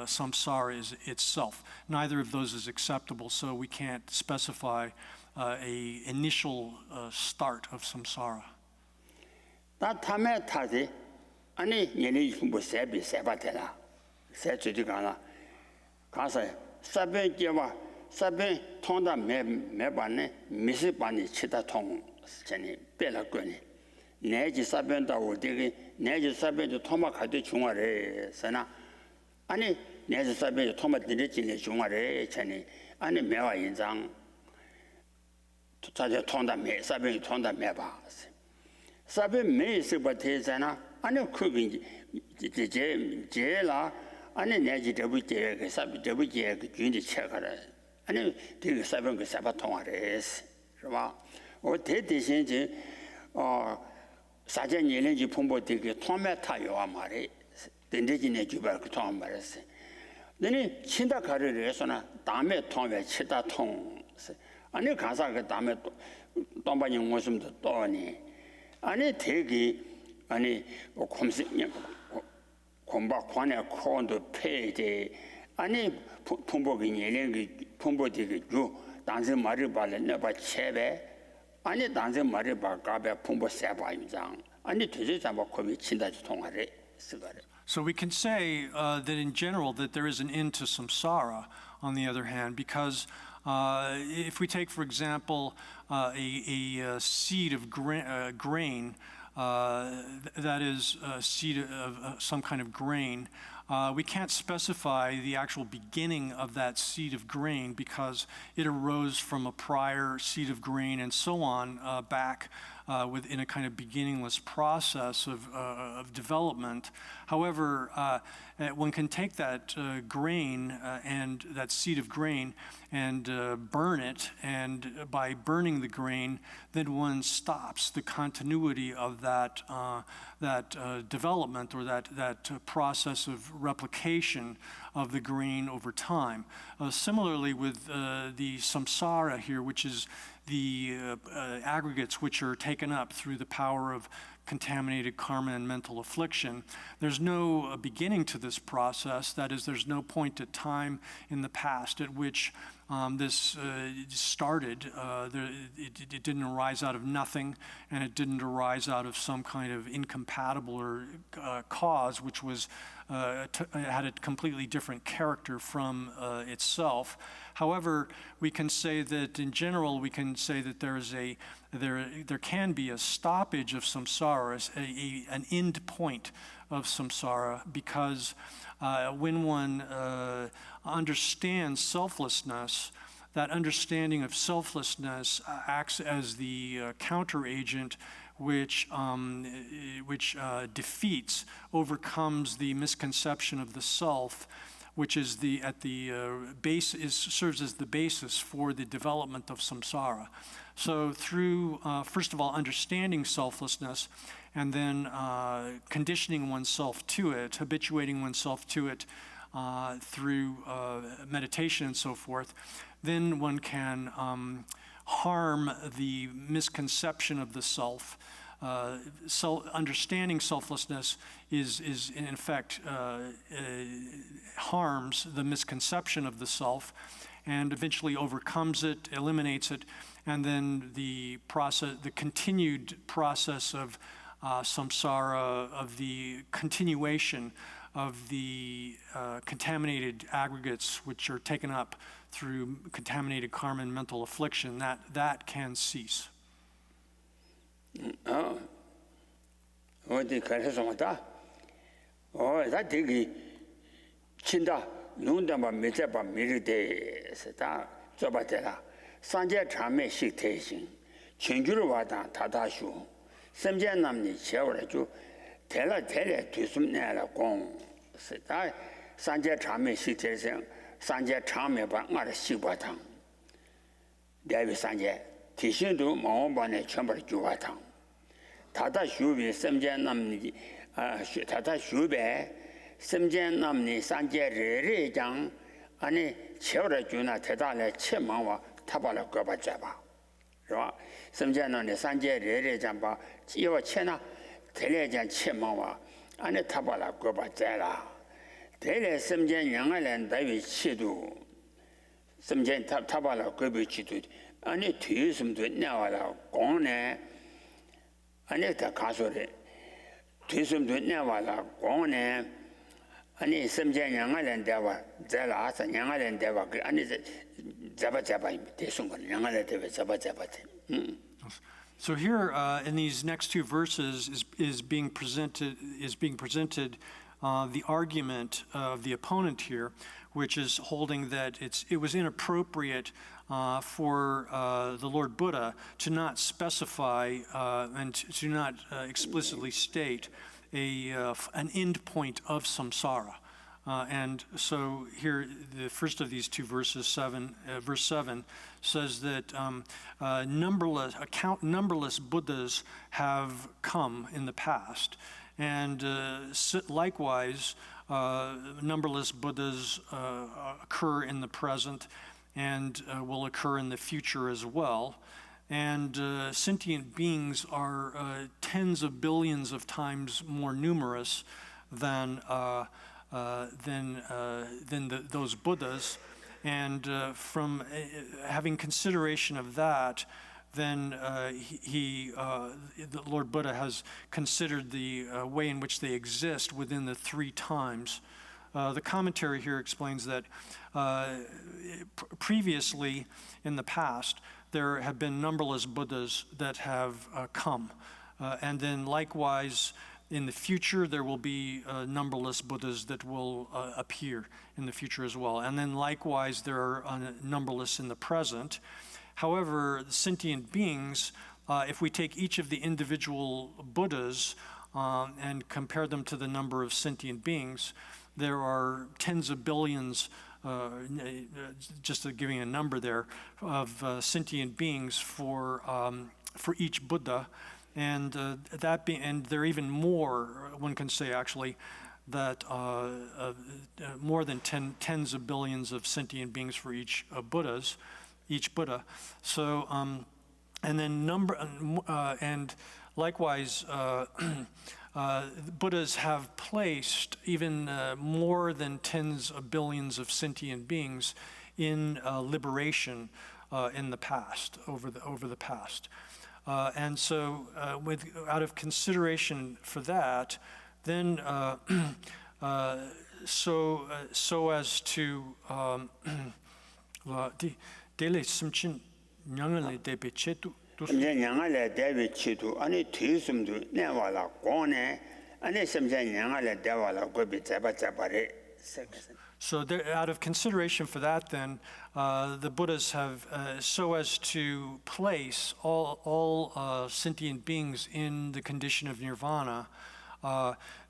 samsara itself. Neither of those is acceptable, so we can't specify a initial start of samsara.
다 탐에 타지 아니 얘네 뭐 세비 세바테나 세주디가나 가서 사베 깨와 사베 통다 매반네 미스반이 치다 통 전에 빼라거니 내지 사변다 오되게 내지 사변도 토마 가도 중화래 서나 아니 내지 사변도 토마 들이지네 중화래 전에 아니 매와 인장 자제 통다 매 사변이 통다 매봐 사변 매스 버테잖아 아니 그게 제라 아니 내지 더부제 그 사비 더부제 그 균이 체가라 아니 되게 사변 그 사바 통화래是吧我대대신지 사전 예len지 풍보되게 토마타요와 말이 덴데지네 주발 그 토마 말했어. 너네 친다 가르를 해서나 다음에 통에 치다 통. 아니 가사 그 다음에 동반이 모습도 또니. 아니 대기 아니 콤스 콤바 관에 콘도 페이데 아니 풍보기 예len기 풍보되게 주 당신 말을 발래 내가 체배 아니 단세 말이 바가베 풍부 세바임장 아니 되지 잡아 거기 친다지 통하래 쓰가래.
So we can say that in general that there is an end to samsara, on the other hand, because if we take, for example, a seed of grain, that is a seed of some kind of grain, we can't specify the actual beginning of that seed of grain because it arose from a prior seed of grain and so on back within a kind of beginningless process of development. However, one can take that grain and that seed of grain and burn it, and by burning the grain, then one stops the continuity of that development or that process of replication of the grain over time. Similarly with the samsara here, which is the aggregates which are taken up through the power of contaminated karma and mental affliction. There's no beginning to this process. That is, there's no point at time in the past at which this started. It didn't arise out of nothing, and it didn't arise out of some kind of incompatible or cause, which was had a completely different character from itself. However, we can say that in general, we can say that there can be a stoppage of samsara, an end point of samsara, because when one understands selflessness, that understanding of selflessness acts as the counteragent which defeats, overcomes the misconception of the self, which is serves as the basis for the development of samsara. So through, first of all, understanding selflessness, and then conditioning oneself to it, habituating oneself to it through meditation and so forth, then one can harm the misconception of the self. Understanding selflessness is in effect harms the misconception of the self, and eventually overcomes it, eliminates it, and then the continued process of samsara, of the continuation of the contaminated aggregates which are taken up through contaminated karma and mental affliction, that can cease.
어디 가서 왔다. 다 되게 친다. 농담바 메자바 미르데스다. 저바데라. 산제 참매 식태신. 전주로 와다 다다슈. 섬제 남니 제월주 대라 뒤숨내라 공. 스다. 산제 참매 식태신. 산제 참매바 나라 식바탕. 대비 산제 티신도 마음반에 전부 주와탕. 다다 슈비 섬제 남니 다다 슈베 섬제 남니 산제 레레장 아니 채워라 주나 대다래 채망와 타발을 거바자바 그봐 섬제 남니 산제 레레장 바 지와 채나 대레장 채망와 아니 타발을 거바자라 대레 섬제 양알엔 다위 치도 섬제 타발을 거비치도 아니 뒤숨도 나와라 공네 아니 다 가서래 뒤숨도 내와라 공네 아니 섬제 양알엔 대와 잘아서 양알엔 대와 그 아니 잡아 대송건 양알에 대와 잡아
So here in these next two verses is being presented the argument of the opponent here, which is holding that it was inappropriate for the Lord Buddha to not specify and to not explicitly state an end point of samsara. And so here, the first of these two verses, verse 7, says that numberless Buddhas have come in the past, and likewise, numberless Buddhas occur in the present and will occur in the future as well. And sentient beings are tens of billions of times more numerous than those Buddhas. And from having consideration of that, then the Lord Buddha has considered the way in which they exist within the three times. The commentary here explains that previously, in the past, there have been numberless Buddhas that have come. And then likewise, in the future, there will be numberless Buddhas that will appear in the future as well. And then likewise, there are numberless in the present. However, sentient beings, if we take each of the individual Buddhas and compare them to the number of sentient beings, there are tens of billions, just giving a number there, of sentient beings for each Buddha. And there are even more, one can say actually, that more than tens of billions of sentient beings for each Buddha. So, and then and likewise, Buddhas have placed even more than tens of billions of sentient beings in liberation in the past, over the past. And so, out of consideration for that, then so as to dele simchin nyangale debe chetu.
섬제 양알에 대비 치도 아니 뒤숨도 내와라 고네 아니 섬제 양알에 대와라 고비 잡아래.
So out of consideration for that, then, the Buddhas have, so as to place all sentient beings in the condition of nirvana,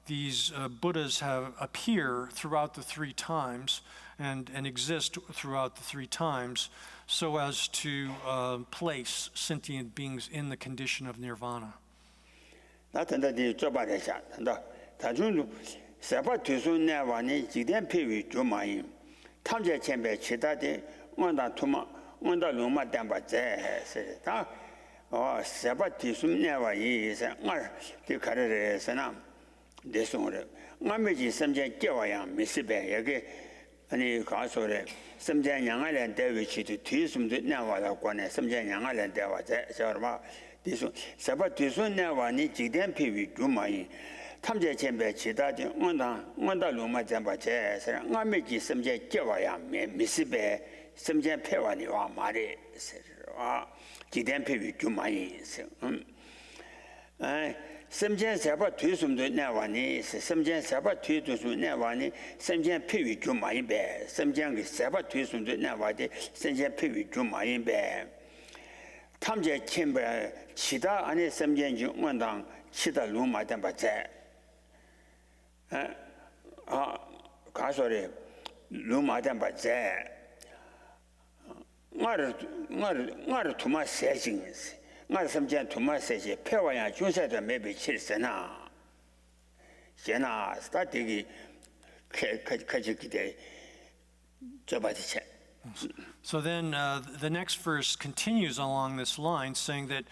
these Buddhas appear throughout the three times and exist throughout the three times, so as to place sentient beings in the condition of nirvana.
세바 뒤순 내와니 지된 피위 주마임 탐제 쳔베 치다데 원다 투마 원다 로마 담바제 세다 세바 뒤순 내와이 이세 그 가르레스나 대송으로 남매지 섬제 깨와야 미스베 여기 아니 가서래 섬제 양알엔 대위치도 뒤숨도 내와라 관에 섬제 양알엔 대와제 저마 디소 사바 디소네 와니 지된 피위 주마이 탐제 쳔베 지다지 원다 로마 잠바제 서 아메지 섬제 깨와야 미스베 섬제 페와니 와 마리 와 지된 피위 주마이 섬제 사바 뒤숨도 내와니 섬제 사바 뒤도수 내와니 섬제 피위 주마이베 섬제 사바 뒤숨도 내와디 섬제 피위 주마이베 탐제 쳔베 치다 안에 섬제 원당 치다 로마 잠바제 가소리 루마단 바제 나르 투마 세징스 나르 섬전 투마 세지 페와야 주사도 매비 칠세나 제나 스타티기 카지기데 저바디체.
So then the next verse continues along this line, saying that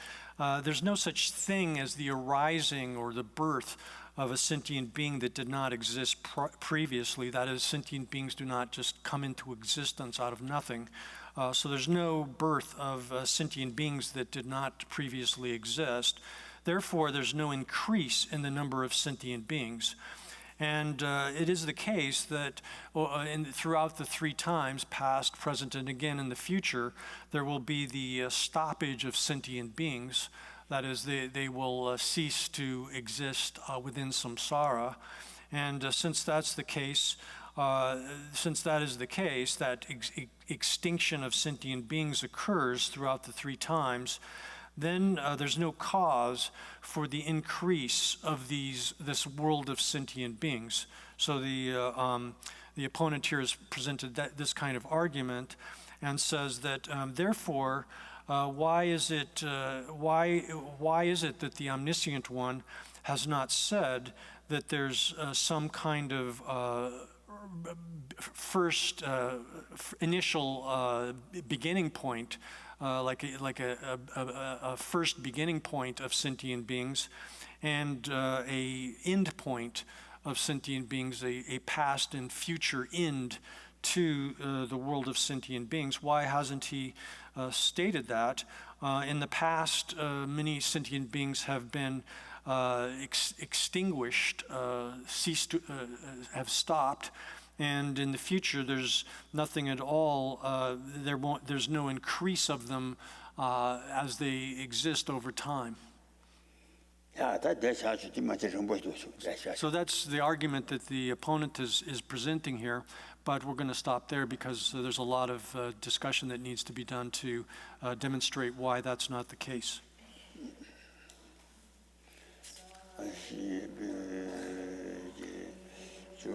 there's no such thing as the arising or the birth of a sentient being that did not exist previously. That is, sentient beings do not just come into existence out of nothing. So there's no birth of sentient beings that did not previously exist. Therefore, there's no increase in the number of sentient beings. And it is the case that throughout the three times, past, present, and again in the future, there will be the stoppage of sentient beings. That is, they will cease to exist within samsara. And since that's the case, that extinction of sentient beings occurs throughout the three times, then there's no cause for the increase of this world of sentient beings. So the opponent here has presented this kind of argument and says that therefore, why is it that the omniscient one has not said that there's some kind of first initial beginning point, like a first beginning point of sentient beings, and a end point of sentient beings, a past and future end to the world of sentient beings? Why hasn't he stated that? In the past, many sentient beings have been extinguished, have stopped, and in the future there's nothing at all. There's no increase of them as they exist over time. So that's the argument that the opponent is presenting here, but we're going to stop there because there's a lot of discussion that needs to be done to demonstrate why that's not the case.
주